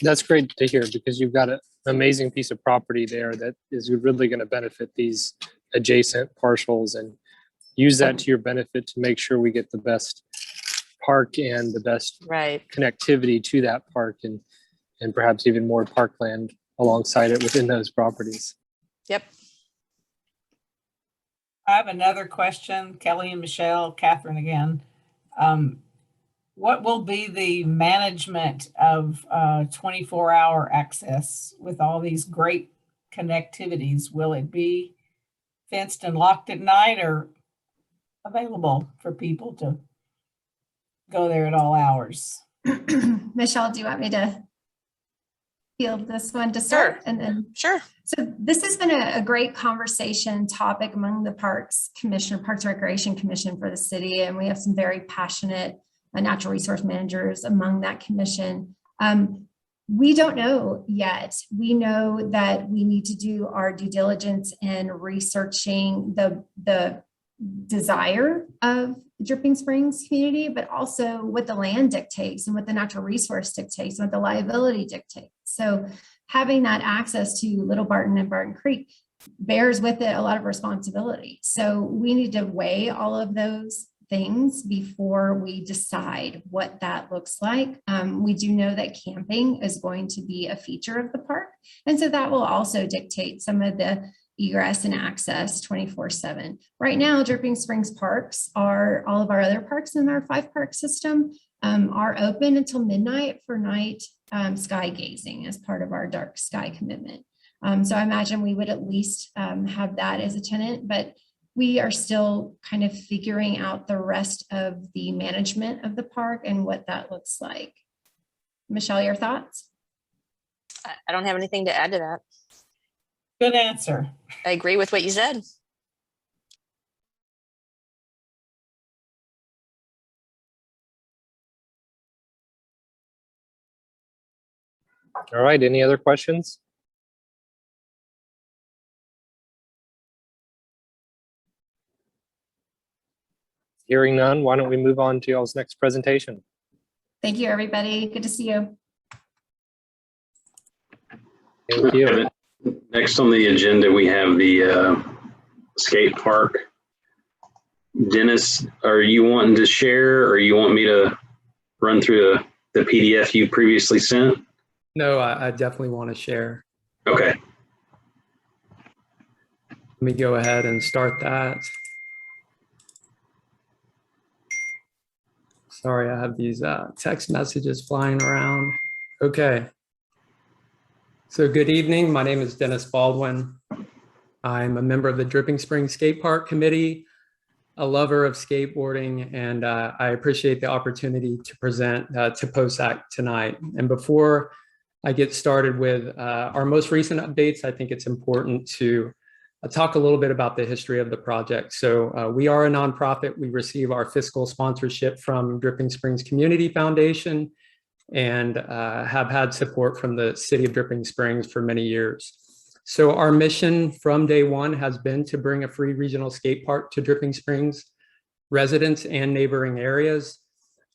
That's great to hear because you've got an amazing piece of property there that is really going to benefit these adjacent parcels, and use that to your benefit to make sure we get the best park and the best connectivity to that park and perhaps even more parkland alongside it within those properties. Yep. I have another question, Kelly and Michelle, Catherine again. What will be the management of 24-hour access with all these great connectivities? Will it be fenced and locked at night or available for people to go there at all hours? Michelle, do you want me to field this one to start? Sure. And then, Sure. so this has been a great conversation topic among the Parks Commission, Parks and Recreation Commission for the city. And we have some very passionate natural resource managers among that commission. We don't know yet. We know that we need to do our due diligence in researching the desire of the Dripping Springs community, but also what the land dictates and what the natural resource dictates and what the liability dictates. So having that access to Little Barton and Barton Creek bears with it a lot of responsibility. So we need to weigh all of those things before we decide what that looks like. We do know that camping is going to be a feature of the park. And so that will also dictate some of the egress and access 24/7. Right now, Dripping Springs parks are, all of our other parks in our 5-park system are open until midnight for night sky gazing as part of our dark sky commitment. So I imagine we would at least have that as a tenant, but we are still kind of figuring out the rest of the management of the park and what that looks like. Michelle, your thoughts? I don't have anything to add to that. Good answer. I agree with what you said. All right, any other questions? Hearing none, why don't we move on to y'all's next presentation? Thank you, everybody. Good to see you. Thank you. Next on the agenda, we have the skate park. Dennis, are you wanting to share, or you want me to run through the PDF you previously sent? No, I definitely want to share. Okay. Let me go ahead and start that. Sorry, I have these text messages flying around. Okay. So good evening. My name is Dennis Baldwin. I'm a member of the Dripping Springs Skate Park Committee, a lover of skateboarding, and I appreciate the opportunity to present to POSAC tonight. And before I get started with our most recent updates, I think it's important to talk a little bit about the history of the project. So we are a nonprofit. We receive our fiscal sponsorship from Dripping Springs Community Foundation and have had support from the city of Dripping Springs for many years. So our mission from day one has been to bring a free regional skate park to Dripping Springs residents and neighboring areas.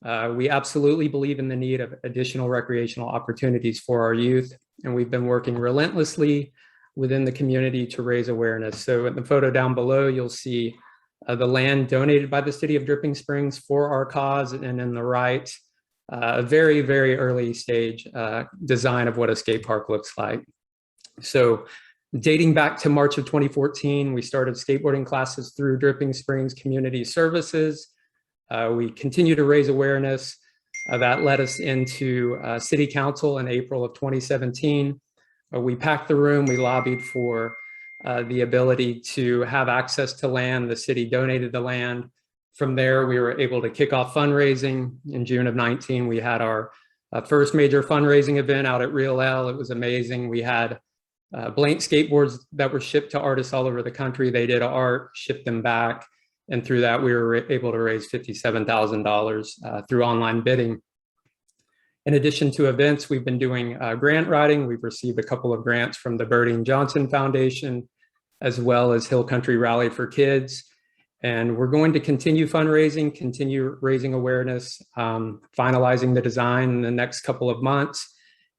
We absolutely believe in the need of additional recreational opportunities for our youth, and we've been working relentlessly within the community to raise awareness. So in the photo down below, you'll see the land donated by the city of Dripping Springs for our cause, and in the right, a very, very early stage design of what a skate park looks like. So dating back to March of 2014, we started skateboarding classes through Dripping Springs Community Services. We continue to raise awareness. That led us into City Council in April of 2017. We packed the room, we lobbied for the ability to have access to land. The city donated the land. From there, we were able to kick off fundraising. In June of 19, we had our first major fundraising event out at Real L. It was amazing. We had blank skateboards that were shipped to artists all over the country. They did art, shipped them back. And through that, we were able to raise $57,000 through online bidding. In addition to events, we've been doing grant writing. We've received a couple of grants from the Birding Johnson Foundation, as well as Hill Country Rally for Kids. And we're going to continue fundraising, continue raising awareness, finalizing the design in the next couple of months.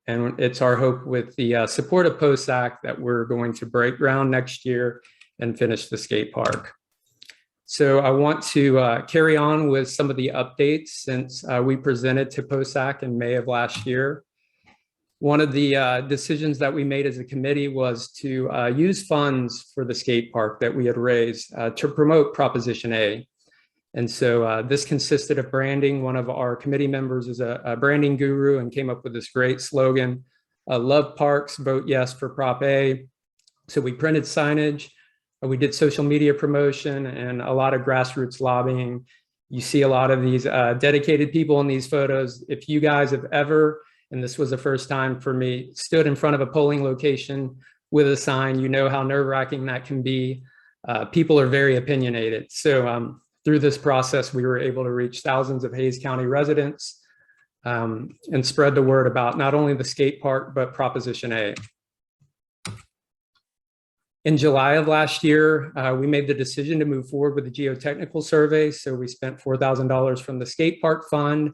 And it's our hope with the support of POSAC that we're going to break ground next year and finish the skate park. So I want to carry on with some of the updates since we presented to POSAC in May of last year. One of the decisions that we made as a committee was to use funds for the skate park that we had raised to promote Proposition A. And so this consisted of branding. One of our committee members is a branding guru and came up with this great slogan, love parks, vote yes for Prop A. So we printed signage, we did social media promotion, and a lot of grassroots lobbying. You see a lot of these dedicated people in these photos. If you guys have ever, and this was the first time for me, stood in front of a polling location with a sign, you know how nerve-wracking that can be. People are very opinionated. So through this process, we were able to reach thousands of Hays County residents and spread the word about not only the skate park, but Proposition A. In July of last year, we made the decision to move forward with the geotechnical survey. So we spent $4,000 from the skate park fund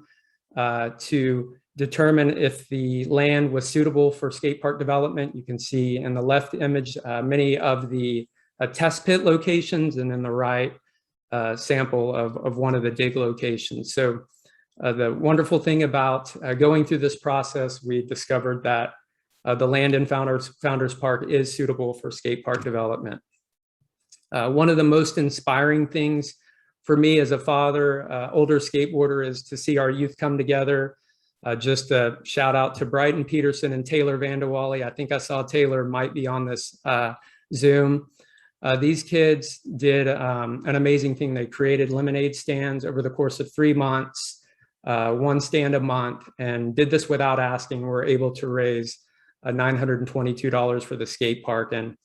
to determine if the land was suitable for skate park development. You can see in the left image many of the test pit locations, and in the right sample of one of the dig locations. So the wonderful thing about going through this process, we discovered that the land in Founders Park is suitable for skate park development. One of the most inspiring things for me as a father, older skateboarder, is to see our youth come together. Just a shout out to Brighton Peterson and Taylor Vandewally. I think I saw Taylor might be on this Zoom. These kids did an amazing thing. They created lemonade stands over the course of 3 months, one stand a month, and did this without asking. We're able to raise $922 for the skate park. And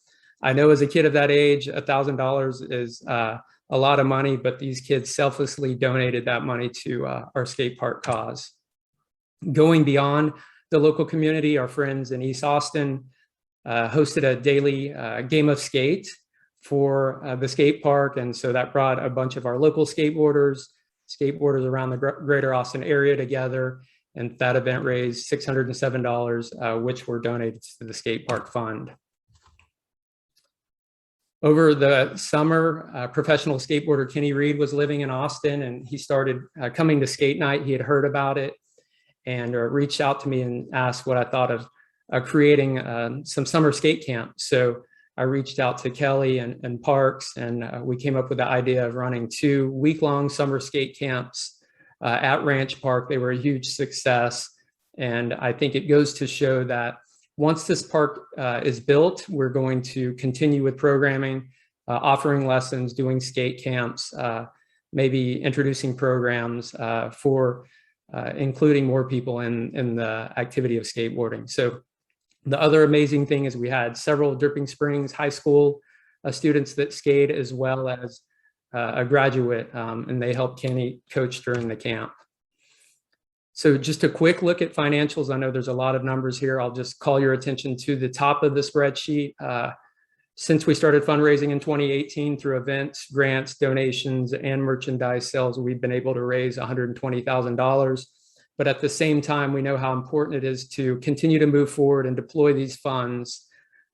I know as a kid of that age, $1,000 is a lot of money, but these kids selflessly donated that money to our skate park cause. Going beyond the local community, our friends in East Austin hosted a daily game of skate for the skate park. And so that brought a bunch of our local skateboarders around the greater Austin area together. And that event raised $607, which were donated to the skate park fund. Over the summer, professional skateboarder Kenny Reed was living in Austin, and he started coming to skate night. He had heard about it and reached out to me and asked what I thought of creating some summer skate camps. So I reached out to Kelly and Parks, and we came up with the idea of running 2 week-long summer skate camps at Ranch Park. They were a huge success. And I think it goes to show that once this park is built, we're going to continue with programming, offering lessons, doing skate camps, maybe introducing programs for including more people in the activity of skateboarding. So the other amazing thing is we had several Dripping Springs high school students that skate, as well as a graduate, and they helped Kenny coach during the camp. So just a quick look at financials. I know there's a lot of numbers here. I'll just call your attention to the top of the spreadsheet. Since we started fundraising in 2018 through events, grants, donations, and merchandise sales, we've been able to raise $120,000. But at the same time, we know how important it is to continue to move forward and deploy these funds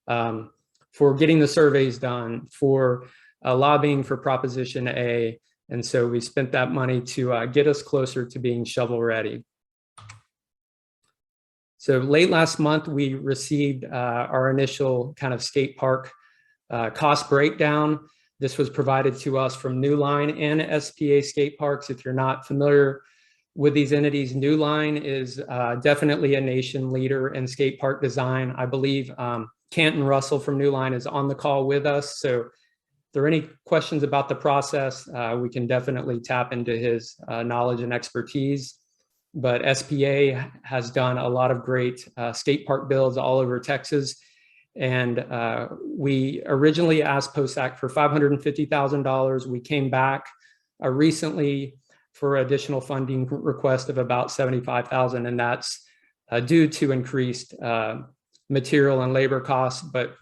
for getting the surveys done, for lobbying for Proposition A. And so we spent that money to get us closer to being shovel ready. So late last month, we received our initial kind of skate park cost breakdown. This was provided to us from New Line and S.K.A.T.E skate parks. If you're not familiar with these entities, New Line is definitely a nation leader in skate park design. I believe Canton Russell from New Line is on the call with us. So if there are any questions about the process, we can definitely tap into his knowledge and expertise. But S.K.A.T.E has done a lot of great skate park builds all over Texas. And we originally asked POSAC for $550,000. We came back recently for additional funding request of about $75,000, and that's due to increased material and labor costs. But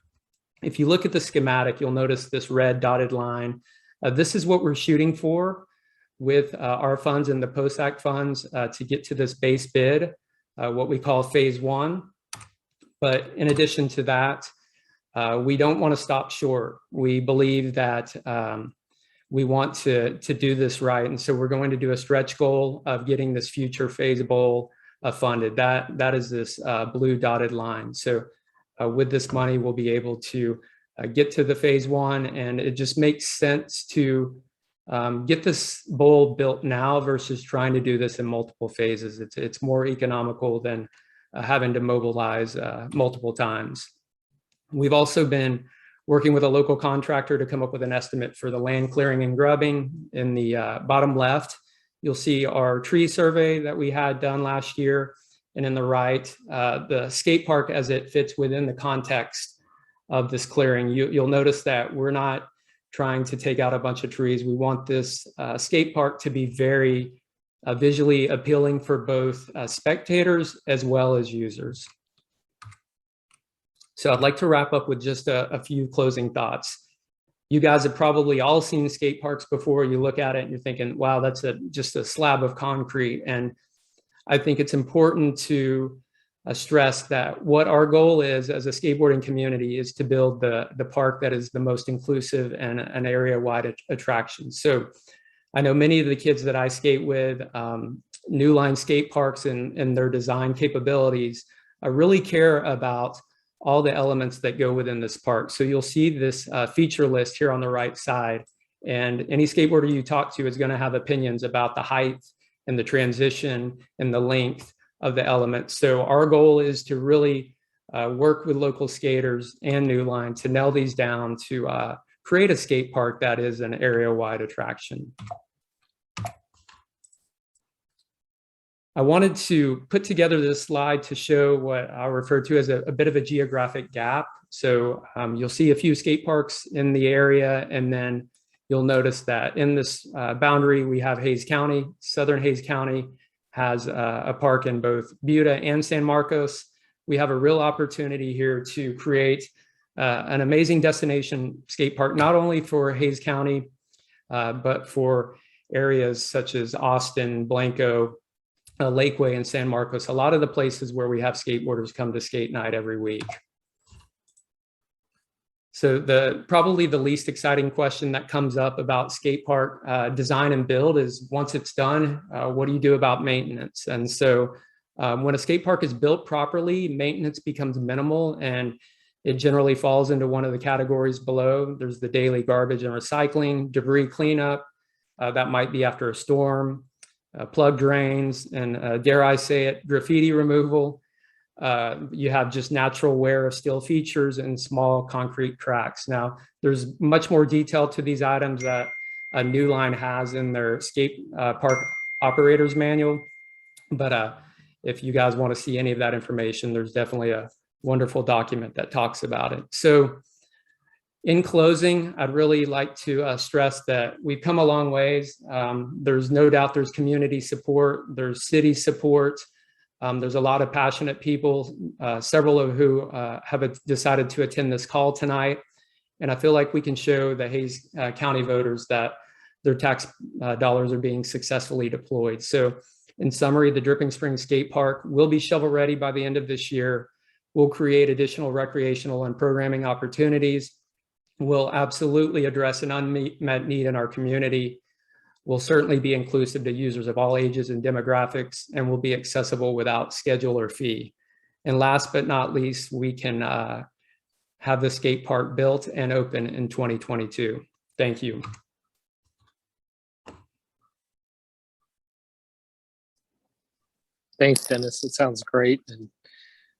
if you look at the schematic, you'll notice this red dotted line. This is what we're shooting for with our funds and the POSAC funds to get to this base bid, what we call phase 1. But in addition to that, we don't want to stop short. We believe that we want to do this right. And so we're going to do a stretch goal of getting this future phase bowl funded. That is this blue dotted line. So with this money, we'll be able to get to the phase 1. And it just makes sense to get this bowl built now versus trying to do this in multiple phases. It's more economical than having to mobilize multiple times. We've also been working with a local contractor to come up with an estimate for the land clearing and grubbing. In the bottom left, you'll see our tree survey that we had done last year. And in the right, the skate park as it fits within the context of this clearing. You'll notice that we're not trying to take out a bunch of trees. We want this skate park to be very visually appealing for both spectators as well as users. So I'd like to wrap up with just a few closing thoughts. You guys have probably all seen skate parks before. You look at it and you're thinking, wow, that's just a slab of concrete. And I think it's important to stress that what our goal is as a skateboarding community is to build the park that is the most inclusive and an area-wide attraction. So I know many of the kids that I skate with, New Line skate parks and their design capabilities, I really care about all the elements that go within this park. So you'll see this feature list here on the right side, and any skateboarder you talk to is going to have opinions about the height and the transition and the length of the elements. So our goal is to really work with local skaters and New Line to nail these down to create a skate park that is an area-wide attraction. I wanted to put together this slide to show what I refer to as a bit of a geographic gap. So you'll see a few skate parks in the area, and then you'll notice that in this boundary, we have Hays County. Southern Hays County has a park in both Buda and San Marcos. We have a real opportunity here to create an amazing destination skate park, not only for Hays County, but for areas such as Austin, Blanco, Lakeway, and San Marcos, a lot of the places where we have skateboarders come to skate night every week. So probably the least exciting question that comes up about skate park design and build is, once it's done, what do you do about maintenance? And so when a skate park is built properly, maintenance becomes minimal, and it generally falls into one of the categories below. There's the daily garbage and recycling, debris cleanup, that might be after a storm, plug drains, and dare I say it, graffiti removal. You have just natural wear of steel features and small concrete cracks. Now, there's much more detail to these items that a New Line has in their skate park operator's manual. But if you guys want to see any of that information, there's definitely a wonderful document that talks about it. So in closing, I'd really like to stress that we've come a long ways. There's no doubt there's community support, there's city support. There's a lot of passionate people, several of who have decided to attend this call tonight. And I feel like we can show the Hays County voters that their tax dollars are being successfully deployed. So in summary, the Dripping Springs Skate Park will be shovel ready by the end of this year. We'll create additional recreational and programming opportunities. We'll absolutely address an unmet need in our community. Will certainly be inclusive to users of all ages and demographics, and will be accessible without schedule or fee. And last but not least, we can have the skate park built and open in 2022. Thank you. Thanks, Dennis. It sounds great. And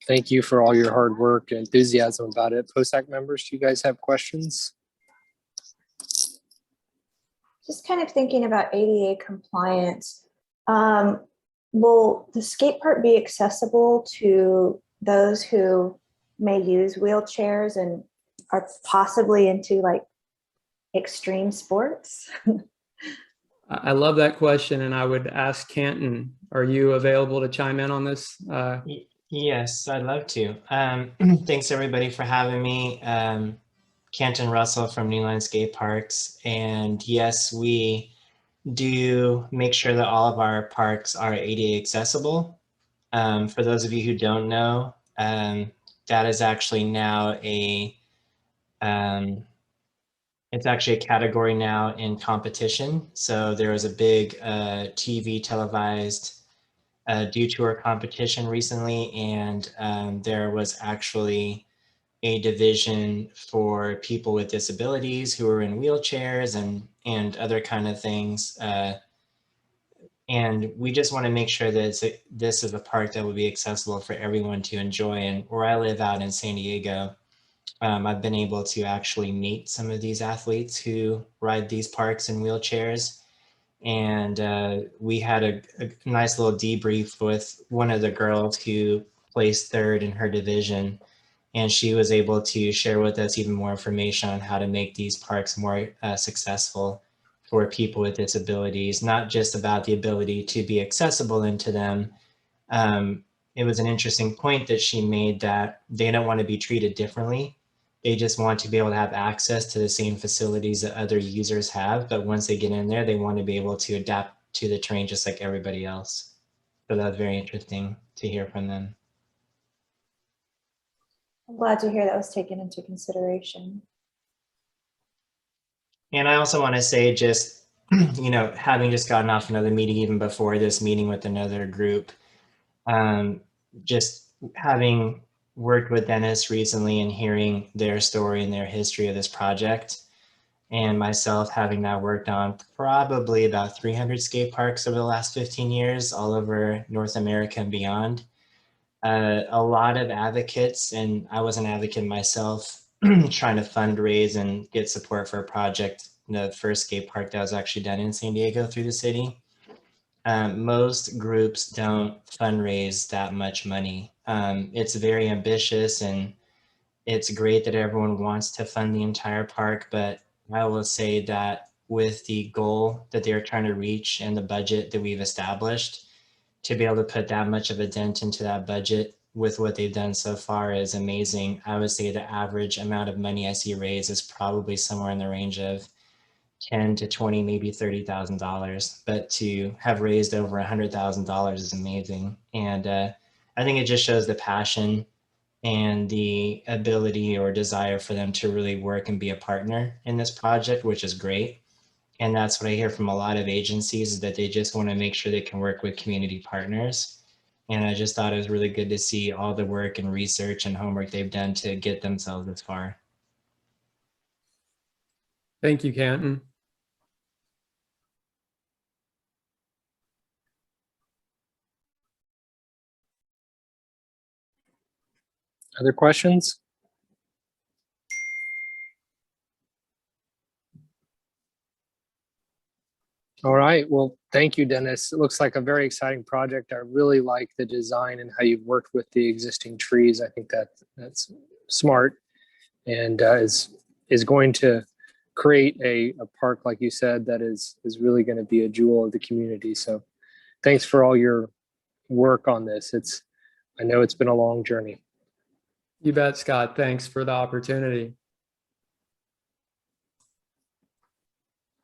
thank you for all your hard work and enthusiasm about it. POSAC members, do you guys have questions? Just kind of thinking about ADA compliance. Will the skate park be accessible to those who may use wheelchairs and are possibly into like extreme sports? I love that question, and I would ask Canton, are you available to chime in on this? Yes, I'd love to. Thanks everybody for having me. Canton Russell from New Line Skate Parks. And yes, we do make sure that all of our parks are ADA accessible. For those of you who don't know, that is actually now it's actually a category now in competition. So there was a big TV televised Dew Tour competition recently, and there was actually a division for people with disabilities who are in wheelchairs and other kind of things. And we just want to make sure that this is a park that will be accessible for everyone to enjoy. And where I live out in San Diego, I've been able to actually meet some of these athletes who ride these parks in wheelchairs. And we had a nice little debrief with one of the girls who placed third in her division. And she was able to share with us even more information on how to make these parks more successful for people with disabilities, not just about the ability to be accessible into them. It was an interesting point that she made that they don't want to be treated differently. They just want to be able to have access to the same facilities that other users have. But once they get in there, they want to be able to adapt to the terrain just like everybody else. So that was very interesting to hear from them. I'm glad to hear that was taken into consideration. And I also want to say just, having just gotten off another meeting even before this meeting with another group, just having worked with Dennis recently and hearing their story and their history of this project, and myself having now worked on probably about 300 skate parks over the last 15 years, all over North America and beyond. A lot of advocates, and I was an advocate myself, trying to fundraise and get support for a project, the first skate park that was actually done in San Diego through the city. Most groups don't fundraise that much money. It's very ambitious, and it's great that everyone wants to fund the entire park, but I will say that with the goal that they're trying to reach and the budget that we've established, to be able to put that much of a dent into that budget with what they've done so far is amazing. I would say the average amount of money I see raised is probably somewhere in the range of 10 to 20, maybe $30,000, but to have raised over $100,000 is amazing. And I think it just shows the passion and the ability or desire for them to really work and be a partner in this project, which is great. And that's what I hear from a lot of agencies, is that they just want to make sure they can work with community partners. And I just thought it was really good to see all the work and research and homework they've done to get themselves this far. Thank you, Canton. Other questions? All right, well, thank you, Dennis. It looks like a very exciting project. I really like the design and how you've worked with the existing trees. I think that's smart, and is going to create a park, like you said, that is really going to be a jewel of the community. So thanks for all your work on this. I know it's been a long journey. You bet, Scott. Thanks for the opportunity.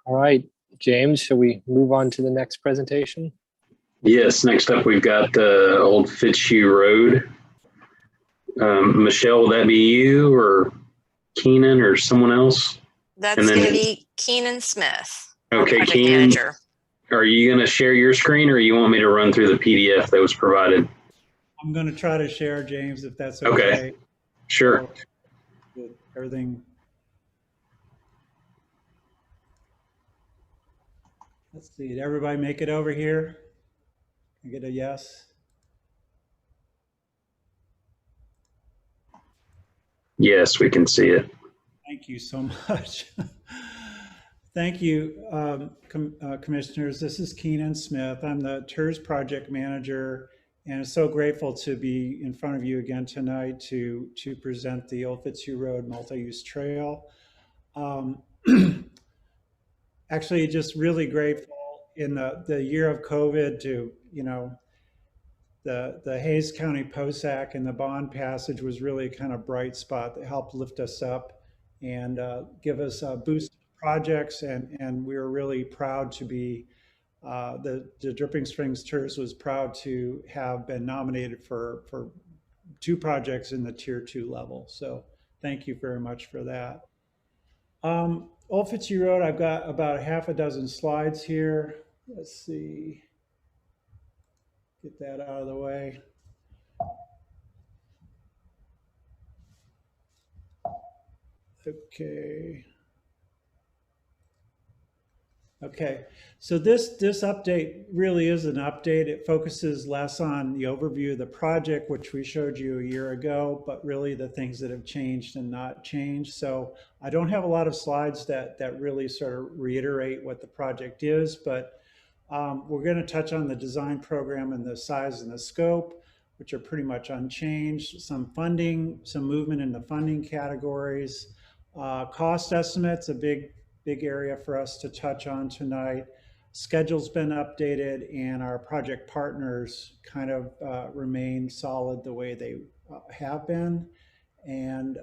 All right, James, shall we move on to the next presentation? Yes, next up we've got the Old Fitzhugh Road. Michelle, will that be you or Keenan or someone else? That's going to be Keenan Smith, okay, project Keenan, manager. are you going to share your screen, or you want me to run through the PDF that was provided? I'm going to try to share, James, if that's okay. Okay, sure. So, everything. Let's see, did everybody make it over here? Can I get a yes? Yes, we can see it. Thank you so much. Thank you, commissioners. This is Keenan Smith. I'm the TERS project manager, and I'm so grateful to be in front of you again tonight to present the Old Fitzhugh Road multi-use trail. Actually, just really grateful in the year of COVID to, the Hays County POSAC and the bond passage was really kind of bright spot that helped lift us up and give us a boost to projects. And we were really proud to be, the Dripping Springs TERS was proud to have been nominated for 2 projects in the tier 2 level. So thank you very much for that. Old Fitzhugh Road, I've got about half a dozen slides here. Let's see, get that out of the way. Okay. Okay, so this update really is an update. It focuses less on the overview of the project, which we showed you a year ago, but really the things that have changed and not changed. So I don't have a lot of slides that really sort of reiterate what the project is, but we're going to touch on the design program and the size and the scope, which are pretty much unchanged. Some funding, some movement in the funding categories, cost estimates, a big area for us to touch on tonight. Schedule's been updated, and our project partners kind of remain solid the way they have been. And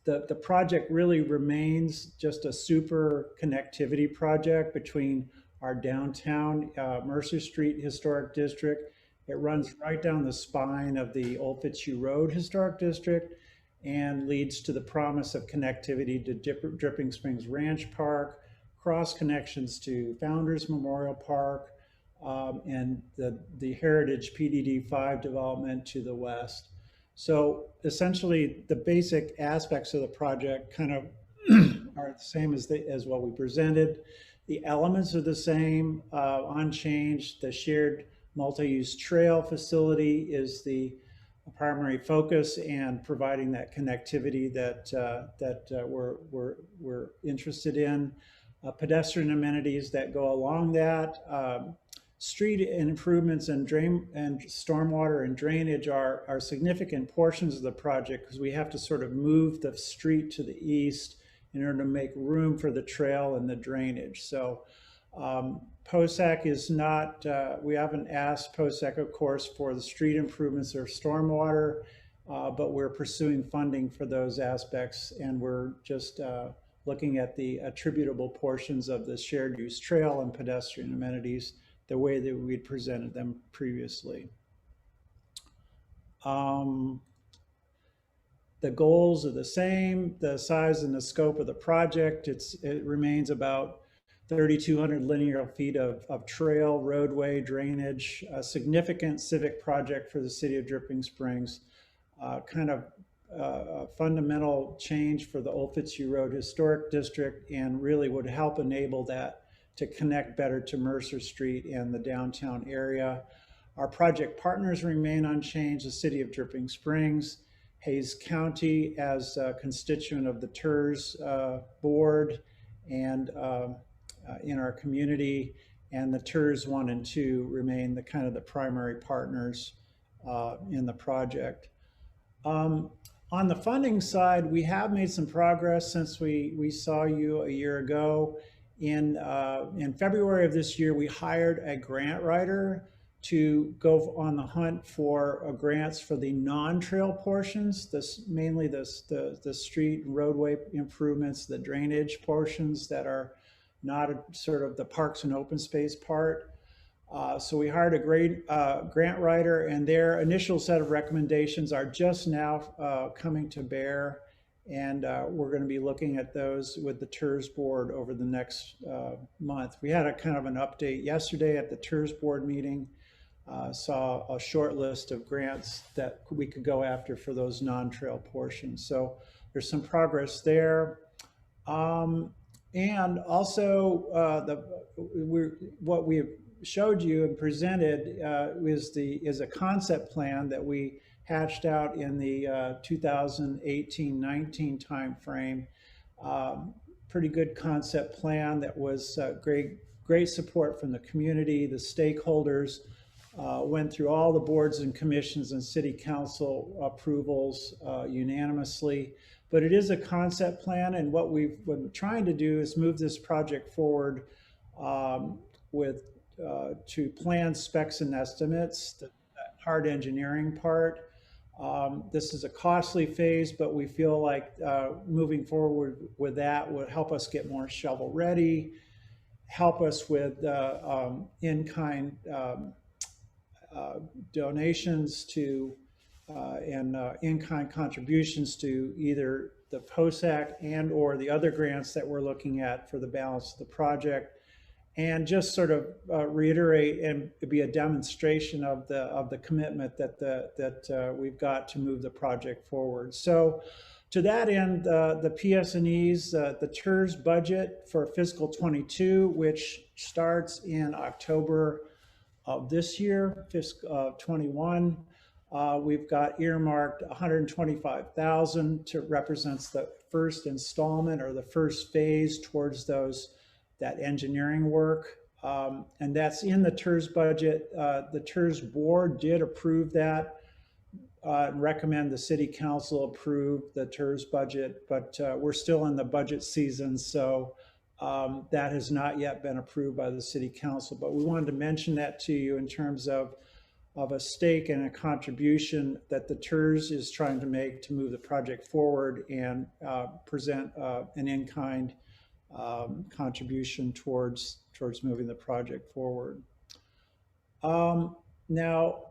the project really remains just a super connectivity project between our downtown Mercer Street Historic District. It runs right down the spine of the Old Fitzhugh Road Historic District and leads to the promise of connectivity to Dripping Springs Ranch Park, cross connections to Founders Memorial Park, and the Heritage PDD 5 development to the west. So essentially, the basic aspects of the project kind of are the same as what we presented. The elements are the same, unchanged. The shared multi-use trail facility is the primary focus, and providing that connectivity that we're interested in. Pedestrian amenities that go along that. Street improvements and stormwater and drainage are significant portions of the project, because we have to sort of move the street to the east in order to make room for the trail and the drainage. So POSAC is not, we haven't asked POSAC, of course, for the street improvements or stormwater, but we're pursuing funding for those aspects, and we're just looking at the attributable portions of the shared use trail and pedestrian amenities the way that we'd presented them previously. The goals are the same. The size and the scope of the project, it remains about 3,200 linear feet of trail, roadway, drainage, a significant civic project for the city of Dripping Springs, kind of a fundamental change for the Old Fitzhugh Road Historic District, and really would help enable that to connect better to Mercer Street and the downtown area. Our project partners remain unchanged: the city of Dripping Springs, Hayes County as a constituent of the TERS board and in our community, and the TERS 1 and 2 remain the kind of the primary partners in the project. On the funding side, we have made some progress since we saw you a year ago. In February of this year, we hired a grant writer to go on the hunt for grants for the non-trail portions, mainly the street and roadway improvements, the drainage portions that are not sort of the parks and open space part. So we hired a great grant writer, and their initial set of recommendations are just now coming to bear. And we're going to be looking at those with the TERS board over the next month. We had a kind of an update yesterday at the TERS board meeting. Saw a short list of grants that we could go after for those non-trail portions. So there's some progress there. And also what we showed you and presented is a concept plan that we hatched out in the 2018-19 timeframe. Pretty good concept plan that was great support from the community, the stakeholders. Went through all the boards and commissions and city council approvals unanimously. But it is a concept plan, and what we've been trying to do is move this project forward to plan specs and estimates, the hard engineering part. This is a costly phase, but we feel like moving forward with that would help us get more shovel ready, help us with in-kind donations to and in-kind contributions to either the POSAC and or the other grants that we're looking at for the balance of the project, and just sort of reiterate and be a demonstration of the commitment that we've got to move the project forward. So To that end, the PS&Es, the TERS budget for fiscal 22, which starts in October of this year, fiscal 21, we've got earmarked 125,000 to represents the first installment or the first phase towards that engineering work. And that's in the TERS budget. The TERS board did approve that. Recommend the city council approve the TERS budget, but we're still in the budget season, so that has not yet been approved by the city council. But we wanted to mention that to you in terms of a stake and a contribution that the TERS is trying to make to move the project forward and present an in-kind contribution towards moving the project forward. Now,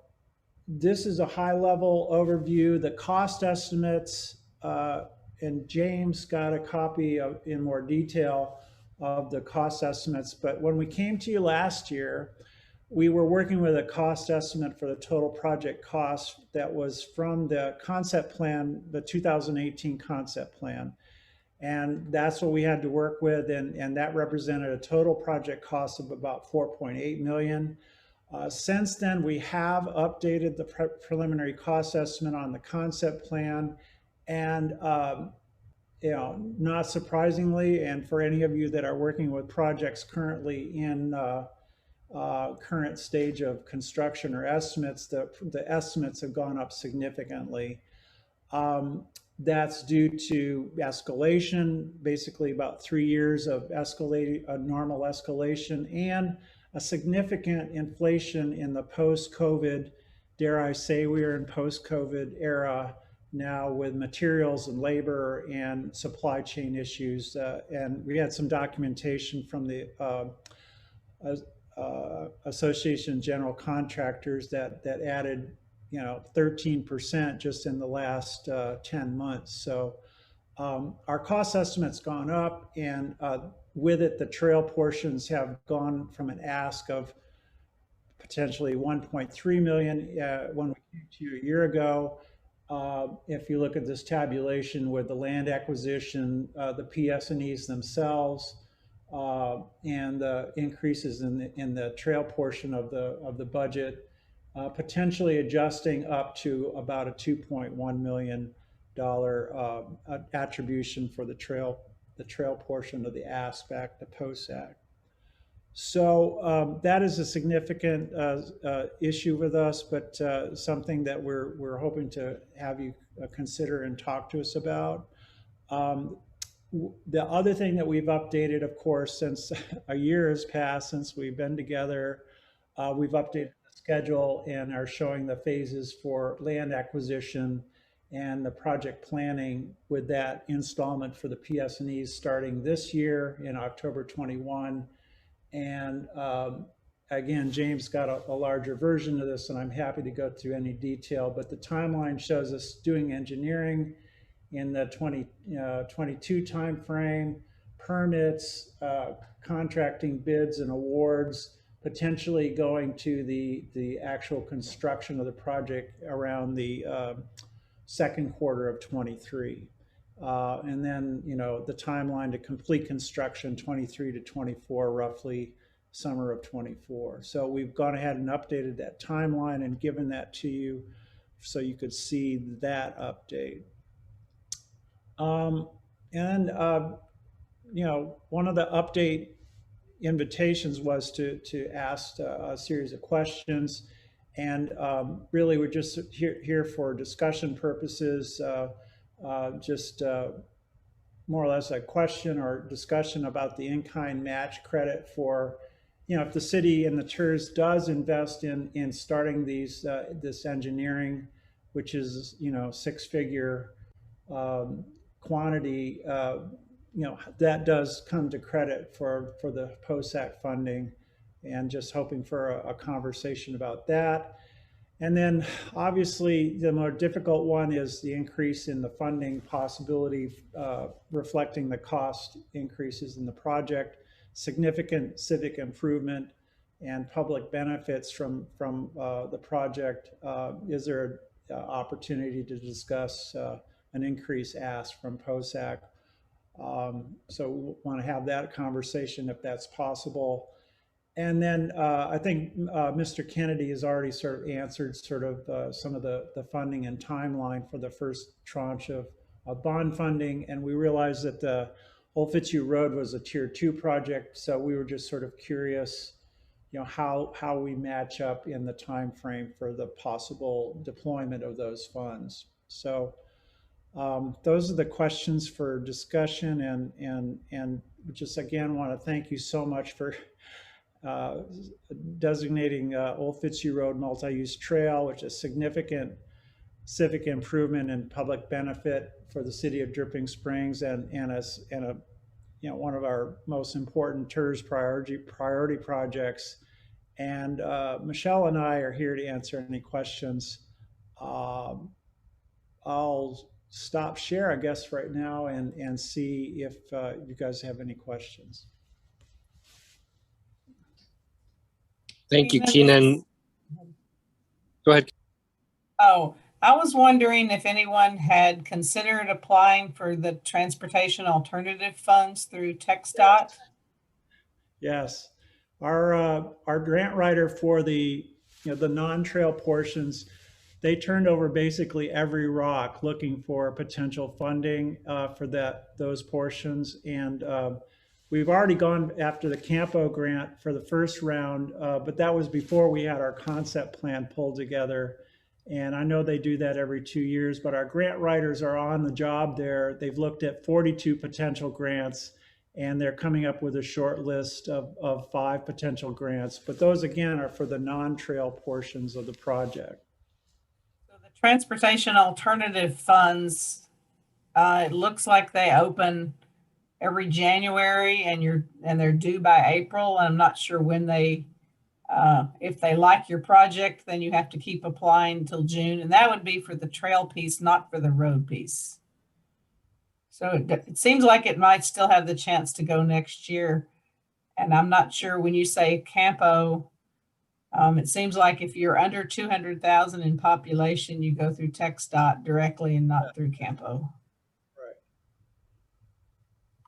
this is a high-level overview. The cost estimates, and James got a copy of, in more detail, of the cost estimates. But when we came to you last year, we were working with a cost estimate for the total project cost that was from the concept plan, the 2018 concept plan. And that's what we had to work with, and that represented a total project cost of about 4.8 million. Since then, we have updated the preliminary cost estimate on the concept plan, and you know, not surprisingly, and for any of you that are working with projects currently in current stage of construction or estimates, the estimates have gone up significantly. That's due to escalation, basically about 3 years of normal escalation, and a significant inflation in the post-COVID, dare I say we are in post-COVID era now with materials and labor and supply chain issues. And we had some documentation from the Association of General Contractors that added, you know, 13% just in the last 10 months. So our cost estimate's gone up, and with it, the trail portions have gone from an ask of potentially 1.3 million when we came to you a year ago. If you look at this tabulation with the land acquisition, the PS&Es themselves, and the increases in the trail portion of the budget, potentially adjusting up to about a $2.1 million attribution for the trail portion of the ask back to POSAC. So that is a significant issue with us, but something that we're hoping to have you consider and talk to us about. The other thing that we've updated, of course, since a year has passed since we've been together, we've updated the schedule and are showing the phases for land acquisition and the project planning with that installment for the PS&Es starting this year in October 21. And again, James got a larger version of this, and I'm happy to go through any detail, but the timeline shows us doing engineering in the 22 timeframe, permits, contracting bids and awards, potentially going to the actual construction of the project around the second quarter of 23. And then, you know, the timeline to complete construction 23 to 24, roughly summer of 24. So we've gone ahead and updated that timeline and given that to you so you could see that update. You know, one of the update invitations was to ask a series of questions. And really, we're just here for discussion purposes, just more or less a question or discussion about the in-kind match credit for, you know, if the city and the TERS does invest in starting these this engineering, which is, you know, six-figure quantity, you know, that does come to credit for the POSAC funding, and just hoping for a conversation about that. And then obviously the more difficult one is the increase in the funding possibility, reflecting the cost increases in the project, significant civic improvement and public benefits from the project. Is there an opportunity to discuss an increase asked from POSAC. So we want to have that conversation if that's possible. And then I think Mr. Kennedy has already sort of answered sort of some of the funding and timeline for the first tranche of bond funding. And we realized that the Old Fitzhugh Road was a Tier 2 project. So we were just sort of curious, how we match up in the time frame for the possible deployment of those funds. So those are the questions for discussion, and just again want to thank you so much for designating Old Fitzhugh Road multi-use trail, which is significant civic improvement and public benefit for the city of Dripping Springs, and one of our most important TERS priority projects. And Michelle and I are here to answer any questions. I'll stop share, I guess, right now and see if you guys have any questions. Thank you, Keenan. Go ahead. Oh, I was wondering if anyone had considered applying for the transportation alternative funds through TxDOT. Yes, our grant writer for the non-trail portions, they turned over basically every rock looking for potential funding for those portions, and we've already gone after the Campo grant for the first round, but that was before we had our concept plan pulled together. And I know they do that every 2 years, but our grant writers are on the job there. They've looked at 42 potential grants, and they're coming up with a short list of 5 potential grants. But those, again, are for the non-trail portions of the project. So the transportation alternative funds, it looks like they open every January, and they're due by April. And I'm not sure when they, if they like your project, then you have to keep applying until June, and that would be for the trail piece, not for the road piece. So it seems like it might still have the chance to go next year. And I'm not sure when you say Campo, it seems like if you're under 200,000 in population, you go through TxDOT directly and not through Campo.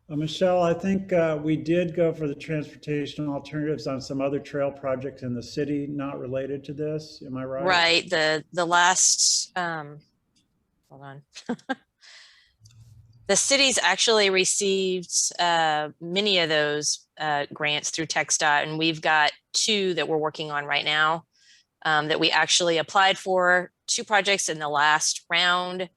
Michelle, I think we did go for the transportation alternatives on some other trail projects in the city, not related to this. Am I right? Right. The last, hold on. The city's actually received many of those grants through TxDOT, and we've got 2 that we're working on right now that we actually applied for 2 projects in the last round,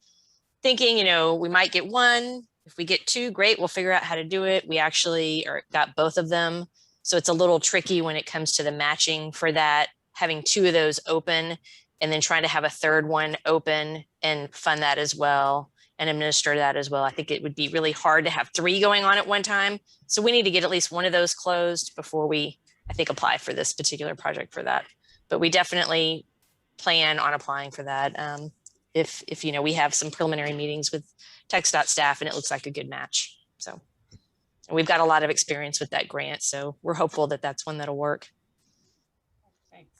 thinking, we might get 1. If we get 2, great, we'll figure out how to do it. We actually got both of them. So it's a little tricky when it comes to the matching for that, having 2 of those open and then trying to have a 3rd one open and fund that as well and administer that as well. I think it would be really hard to have 3 going on at one time. So we need to get at least one of those closed before we, I think, apply for this particular project for that. But we definitely plan on applying for that. If we have some preliminary meetings with TxDOT staff and it looks like a good match. So we've got a lot of experience with that grant, so we're hopeful that that's one that'll work. Thanks.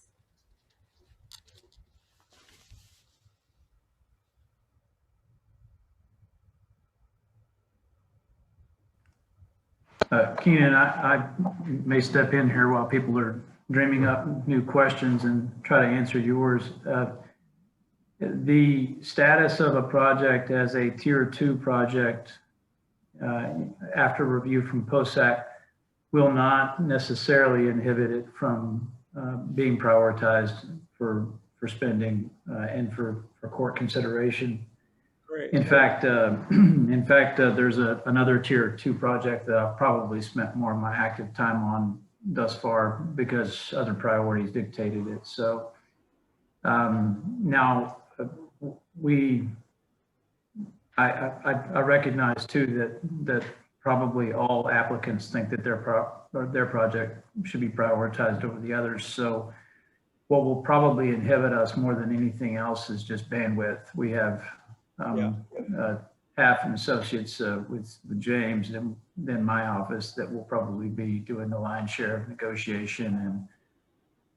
Keenan, I may step in here while people are dreaming up new questions and try to answer yours. The status of a project as a Tier 2 project after review from POSAC will not necessarily inhibit it from being prioritized for spending and for court consideration. Great. In fact, there's another Tier 2 project that I've probably spent more of my active time on thus far because other priorities dictated it. So now I recognize too that probably all applicants think that their project should be prioritized over the others. So what will probably inhibit us more than anything else is just bandwidth. We have half and associates with James and then my office that will probably be doing the lion's share of negotiation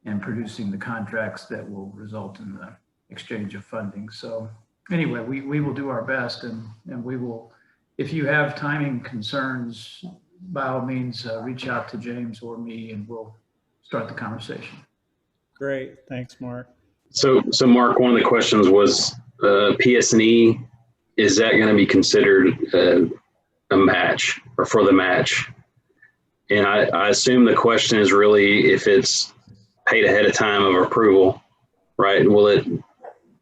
and producing the contracts that will result in the exchange of funding. So anyway, we will do our best, and we will, if you have timing concerns, by all means, reach out to James or me, and we'll start the conversation. Great. Thanks, Mark. So Mark, one of the questions was PS&E. Is that going to be considered a match or for the match? And I assume the question is really if it's paid ahead of time of approval, right? Will it,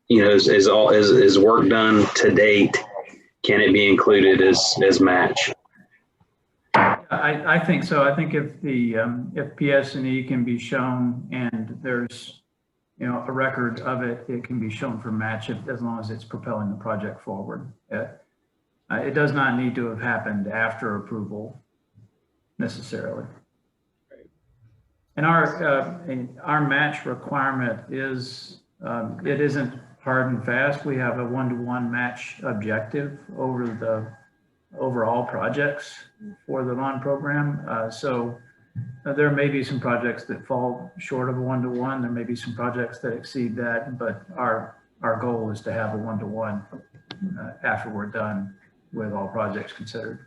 you know, is work done to date? Can it be included as match? I think so. I think if the if PS&E can be shown and there's, you know, a record of it, it can be shown for match as long as it's propelling the project forward. It does not need to have happened after approval necessarily. And our match requirement is it isn't hard and fast. We have a 1-to-1 match objective over the overall projects for the bond program. So there may be some projects that fall short of a 1-to-1. There may be some projects that exceed that, but our goal is to have a 1-to-1 after we're done with all projects considered.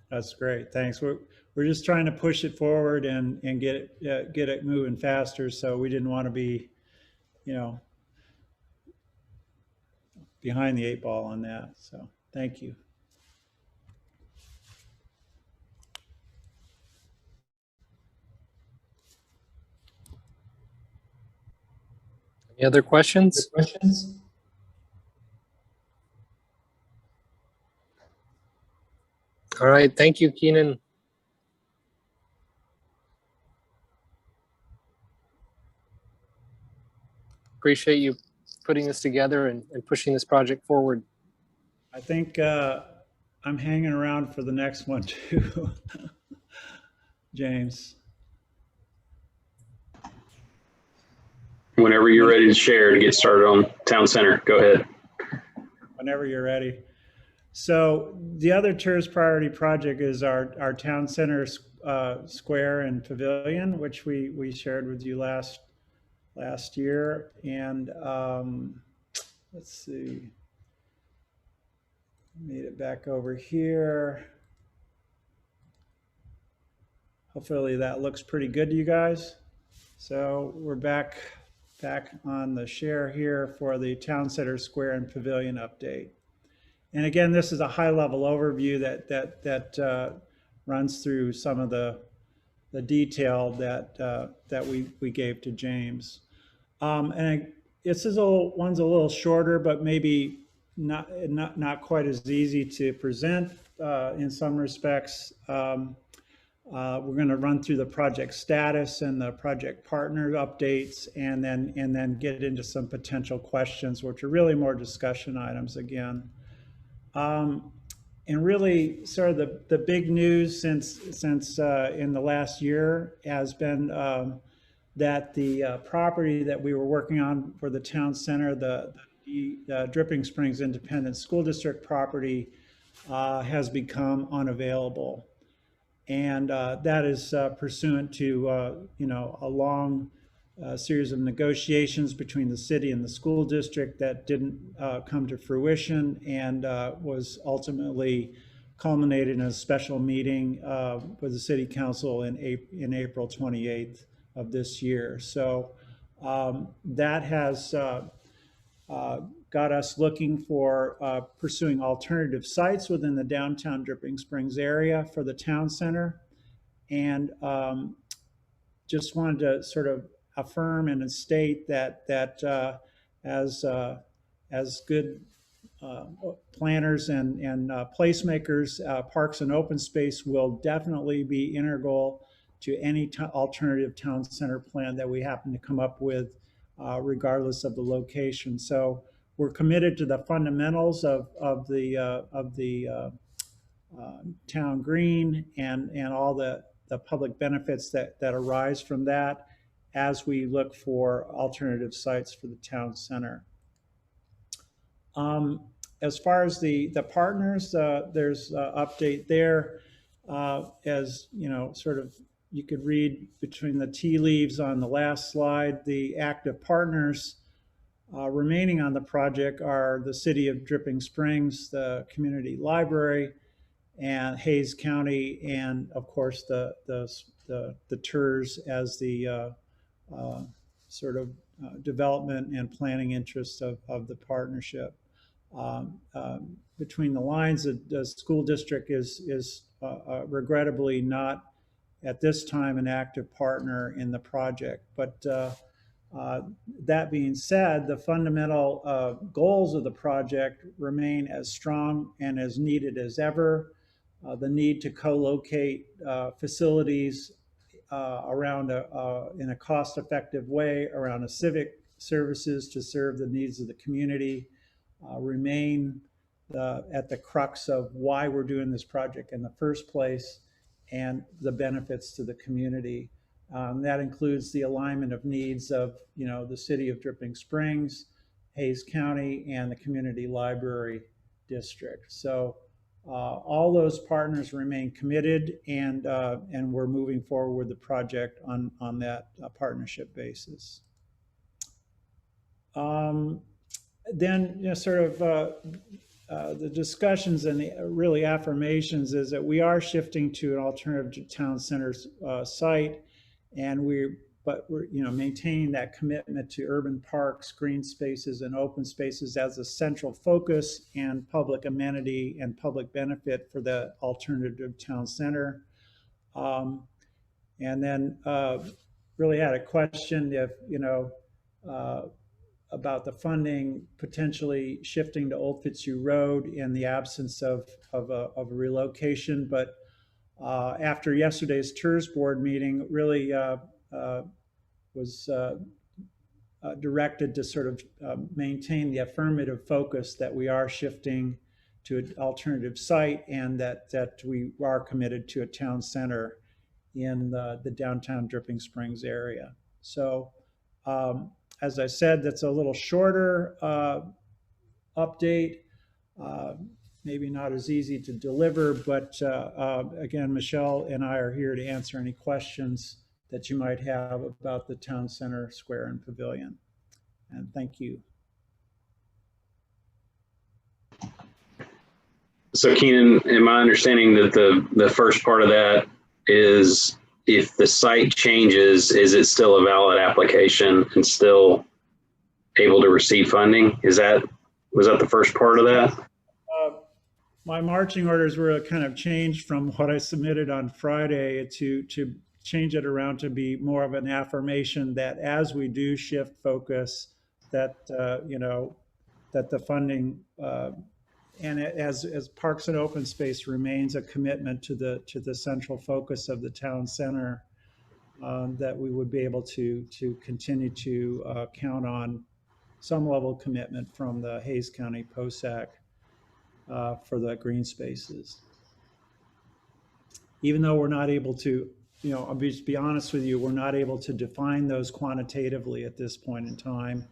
That's great. Thanks. We're just trying to push it forward and get it moving faster. So we didn't want to be, you know, behind the 8 ball on that. So thank you. Any other questions? All right, thank you, Keenan. Appreciate you putting this together and pushing this project forward. I think I'm hanging around for the next one too, James. Whenever you're ready to share to get started on Town Center, go ahead. Whenever you're ready. So the other tourist priority project is our Town Center Square and Pavilion, which we shared with you last year. And let's see, made it back over here. Hopefully that looks pretty good to you guys. So we're back on the share here for the Town Center Square and Pavilion update. And again, this is a high-level overview that runs through some of the detail that we gave to James. And this is one's a little shorter, but maybe not quite as easy to present in some respects. We're going to run through the project status and the project partner updates, and then get into some potential questions, which are really more discussion items again. And really sort of the big news since in the last year has been that the property that we were working on for the town center, the Dripping Springs Independent School District property, has become unavailable. And that is pursuant to you know, a long series of negotiations between the city and the school district that didn't come to fruition, and was ultimately culminated in a special meeting with the city council in April 28th of this year. So that has got us looking for pursuing alternative sites within the downtown Dripping Springs area for the town center. And just wanted to sort of affirm and state that as good planners and placemakers, Parks and Open Space will definitely be integral to any alternative town center plan that we happen to come up with, regardless of the location. So we're committed to the fundamentals of the town green and all the public benefits that arise from that as we look for alternative sites for the town center. As far as the partners, there's an update there. As you know, sort of you could read between the tea leaves on the last slide, the active partners Remaining on the project are the City of Dripping Springs, the Community Library, and Hayes County, and of course the TERS as the sort of development and planning interests of the partnership. Between the lines, the school district is regrettably not at this time an active partner in the project, but that being said, the fundamental goals of the project remain as strong and as needed as ever. The need to co-locate facilities around in a cost-effective way around a civic services to serve the needs of the community remain at the crux of why we're doing this project in the first place and the benefits to the community. That includes the alignment of needs of, the City of Dripping Springs, Hayes County, and the Community Library District. So all those partners remain committed, and we're moving forward with the project on that partnership basis. Then, sort of the discussions and the really affirmations is that we are shifting to an alternative town center site, and we're maintaining that commitment to urban parks, green spaces, and open spaces as a central focus and public amenity and public benefit for the alternative town center. And then really had a question if, about the funding potentially shifting to Old Fitzhugh Road in the absence of a relocation. But after yesterday's TERS board meeting, really was directed to sort of maintain the affirmative focus that we are shifting to an alternative site, and that we are committed to a town center in the downtown Dripping Springs area. So as I said, that's a little shorter update, maybe not as easy to deliver, but again, Michelle and I are here to answer any questions that you might have about the town center, square, and pavilion. And thank you. So Keenan, am I understanding that the first part of that is if the site changes, is it still a valid application and still able to receive funding? Was that the first part of that? My marching orders were kind of changed from what I submitted on Friday to change it around to be more of an affirmation that as we do shift focus, that that the funding and as Parks and Open Space remains a commitment to the central focus of the town center, that we would be able to continue to count on some level of commitment from the Hayes County POSAC for the green spaces. Even though we're not able to, I'll just be honest with you, we're not able to define those quantitatively at this point in time.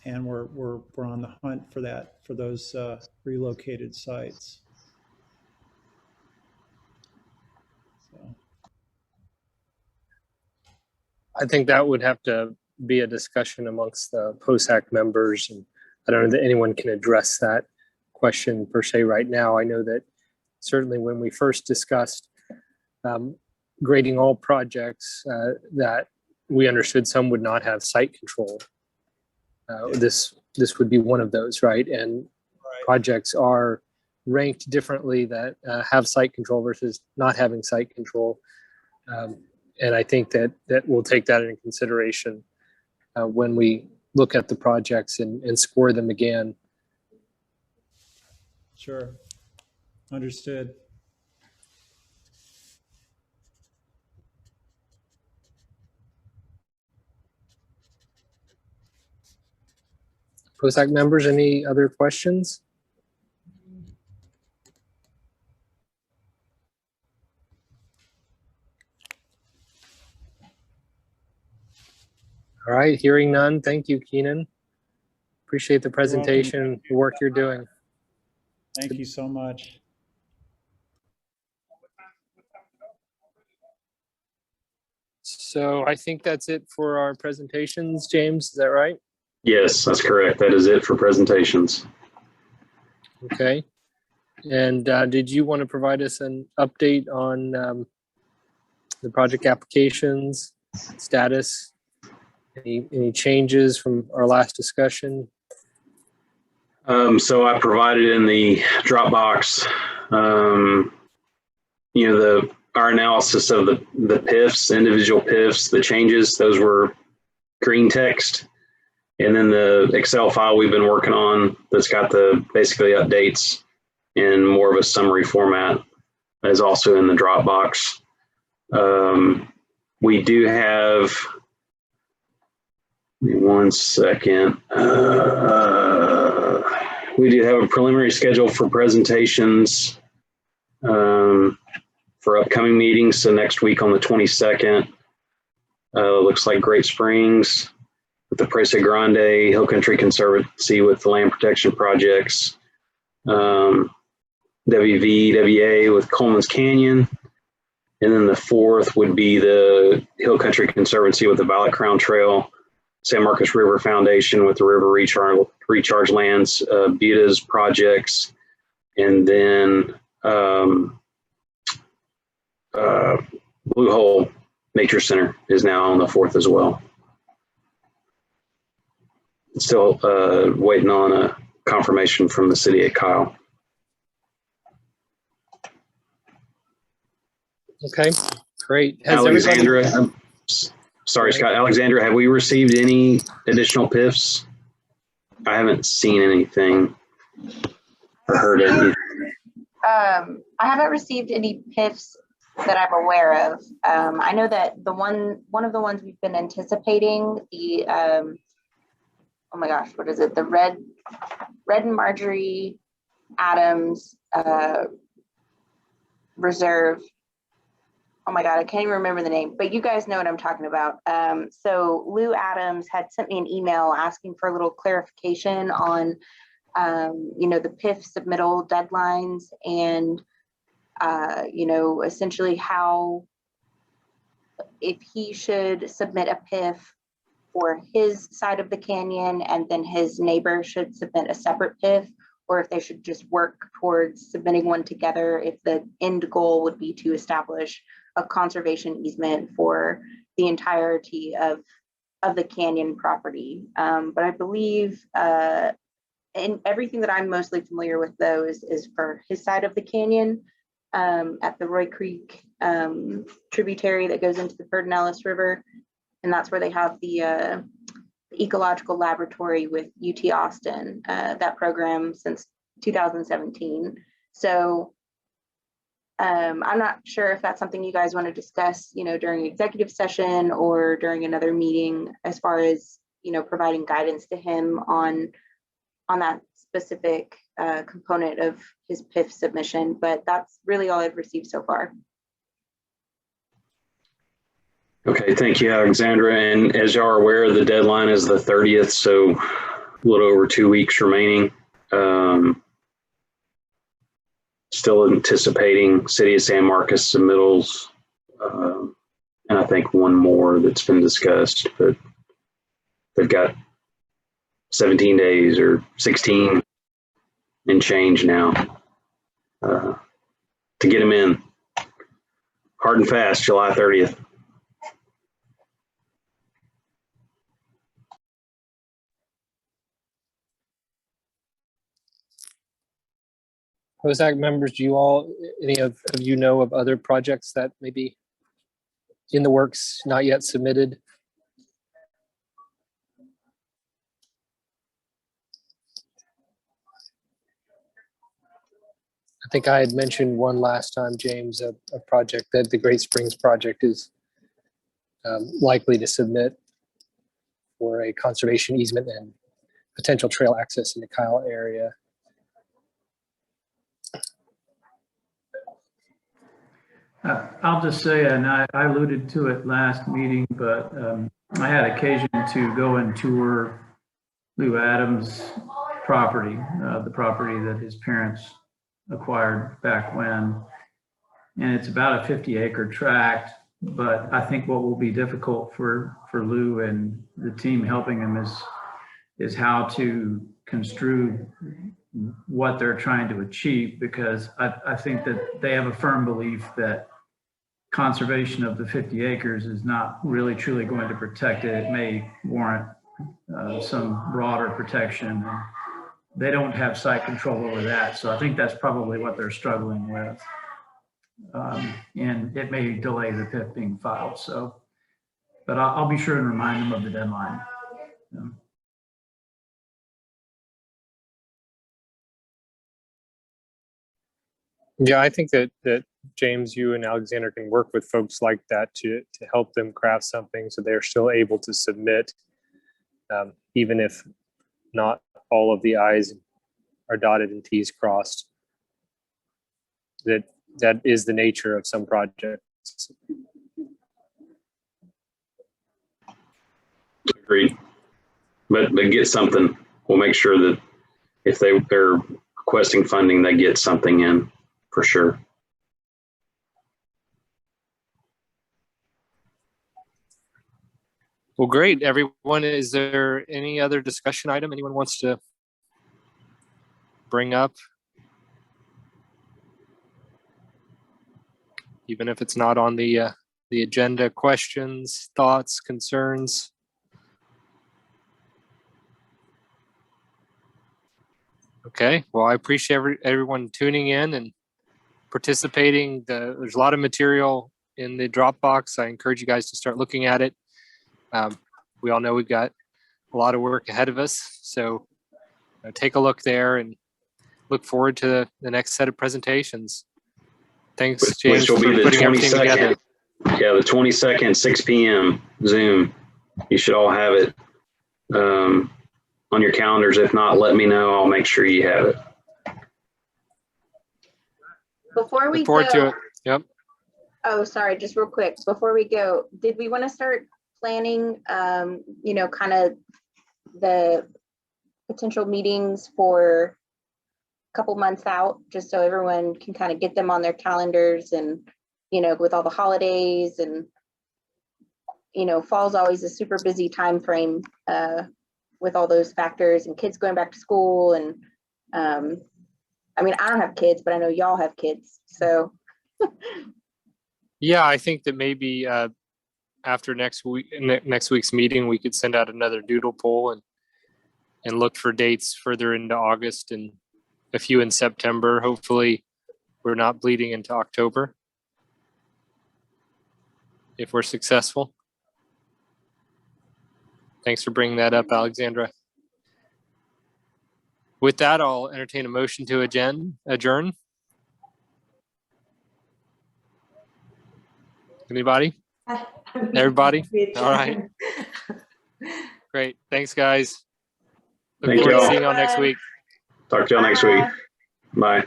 And we're on the hunt for those relocated sites. So. I think that would have to be a discussion amongst the POSAC members, and I don't know that anyone can address that question per se right now. I know that certainly when we first discussed grading all projects, that we understood some would not have site control. This would be one of those, right? And projects are ranked differently that have site control versus not having site control. And I think that we'll take that into consideration when we look at the projects and score them again. Sure, understood. POSAC members, any other questions? All right, hearing none. Thank you, Keenan. Appreciate the presentation, the work you're doing. Thank you so much. So I think that's it for our presentations, James, is that right? Yes, that's correct. That is it for presentations. Okay. And did you want to provide us an update on the project applications status? Any changes from our last discussion? So I provided in the Dropbox, you know, our analysis of the PIFs, individual PIFs, the changes, those were green text. And then the Excel file we've been working on that's got the basically updates in more of a summary format is also in the Dropbox. We do have, give me 1 second. We do have a preliminary schedule for presentations for upcoming meetings. So next week on the 22nd, looks like Great Springs with the Presa Grande, Hill Country Conservancy with the land protection projects, WVWA with Coleman's Canyon. And then the 4th would be the Hill Country Conservancy with the Violet Crown Trail, San Marcos River Foundation with the River Recharge Lands, Buta's projects, and then Blue Hole Nature Center is now on the 4th as well. Still waiting on a confirmation from the city of Kyle. Okay, great. Has Alexandra, sorry, Scott. Alexandra, have we received any additional PIFs? I haven't seen anything or heard anything. I haven't received any PIFs that I'm aware of. I know that one of the ones we've been anticipating, the oh my gosh, what is it? The Red and Marjorie Adams Reserve. Oh my God, I can't even remember the name, but you guys know what I'm talking about. So Lou Adams had sent me an email asking for a little clarification on, you know, the PIF submittal deadlines and, you know, essentially how, if he should submit a PIF for his side of the canyon and then his neighbor should submit a separate PIF, or if they should just work towards submitting one together, if the end goal would be to establish a conservation easement for the entirety of the canyon property. But I believe in everything that I'm mostly familiar with those is for his side of the canyon at the Roy Creek tributary that goes into the Pedernales River. And that's where they have the ecological laboratory with UT Austin, that program since 2017. So I'm not sure if that's something you guys want to discuss, you know, during executive session or during another meeting, as far as, you know, providing guidance to him on that specific component of his PIF submission. But that's really all I've received so far. Okay, thank you, Alexandra. And as you are aware, the deadline is the 30th, so a little over 2 weeks remaining. Still anticipating City of San Marcos submittals, and I think one more that's been discussed, but they've got 17 days or 16 and change now to get them in. Hard and fast, July 30th. POSAC members, do you all, any of you know of other projects that may be in the works, not yet submitted? I think I had mentioned one last time, James, a project that the Great Springs project is likely to submit for a conservation easement and potential trail access in the Kyle area. I'll just say, and I alluded to it last meeting, but I had occasion to go and tour Lou Adams' property, the property that his parents acquired back when. And it's about a 50-acre tract, but I think what will be difficult for Lou and the team helping him is is how to construe what they're trying to achieve, because I think that they have a firm belief that conservation of the 50 acres is not really truly going to protect it. It may warrant some broader protection. And they don't have site control over that. So I think that's probably what they're struggling with. And it may delay the PIP being filed. So, but I'll be sure and remind them of the deadline. Yeah, I think that James, you and Alexander can work with folks like that to help them craft something so they're still able to submit, even if not all of the I's are dotted and T's crossed. That is the nature of some projects. Agreed. But get something. We'll make sure that if they're requesting funding, they get something in for sure. Well, great. Everyone, is there any other discussion item anyone wants to bring up? Even if it's not on the agenda, questions, thoughts, concerns? Okay, well, I appreciate everyone tuning in and participating. There's a lot of material in the Dropbox. I encourage you guys to start looking at it. We all know we've got a lot of work ahead of us, so take a look there and look forward to the next set of presentations. Thanks, James, for putting everything together. Yeah, the 22nd, 6 p.m. Zoom. You should all have it on your calendars. If not, let me know. I'll make sure you have it. Before we Look forward to it. Yep. Oh, sorry, just real quick. Before we go, did we want to start planning, kind of the potential meetings for a couple months out, just so everyone can kind of get them on their calendars and, with all the holidays and, fall's always a super busy time frame with all those factors and kids going back to school. And I don't have kids, but I know y'all have kids. So. Yeah, I think that maybe after next week's meeting, we could send out another doodle poll and look for dates further into August and a few in September. Hopefully we're not bleeding into October if we're successful. Thanks for bringing that up, Alexandra. With that, I'll entertain a motion to adjourn. Anybody? Everybody? All right. Great. Thanks, guys. Look Thank forward you to all. seeing y'all next week. Talk to y'all next week. Bye.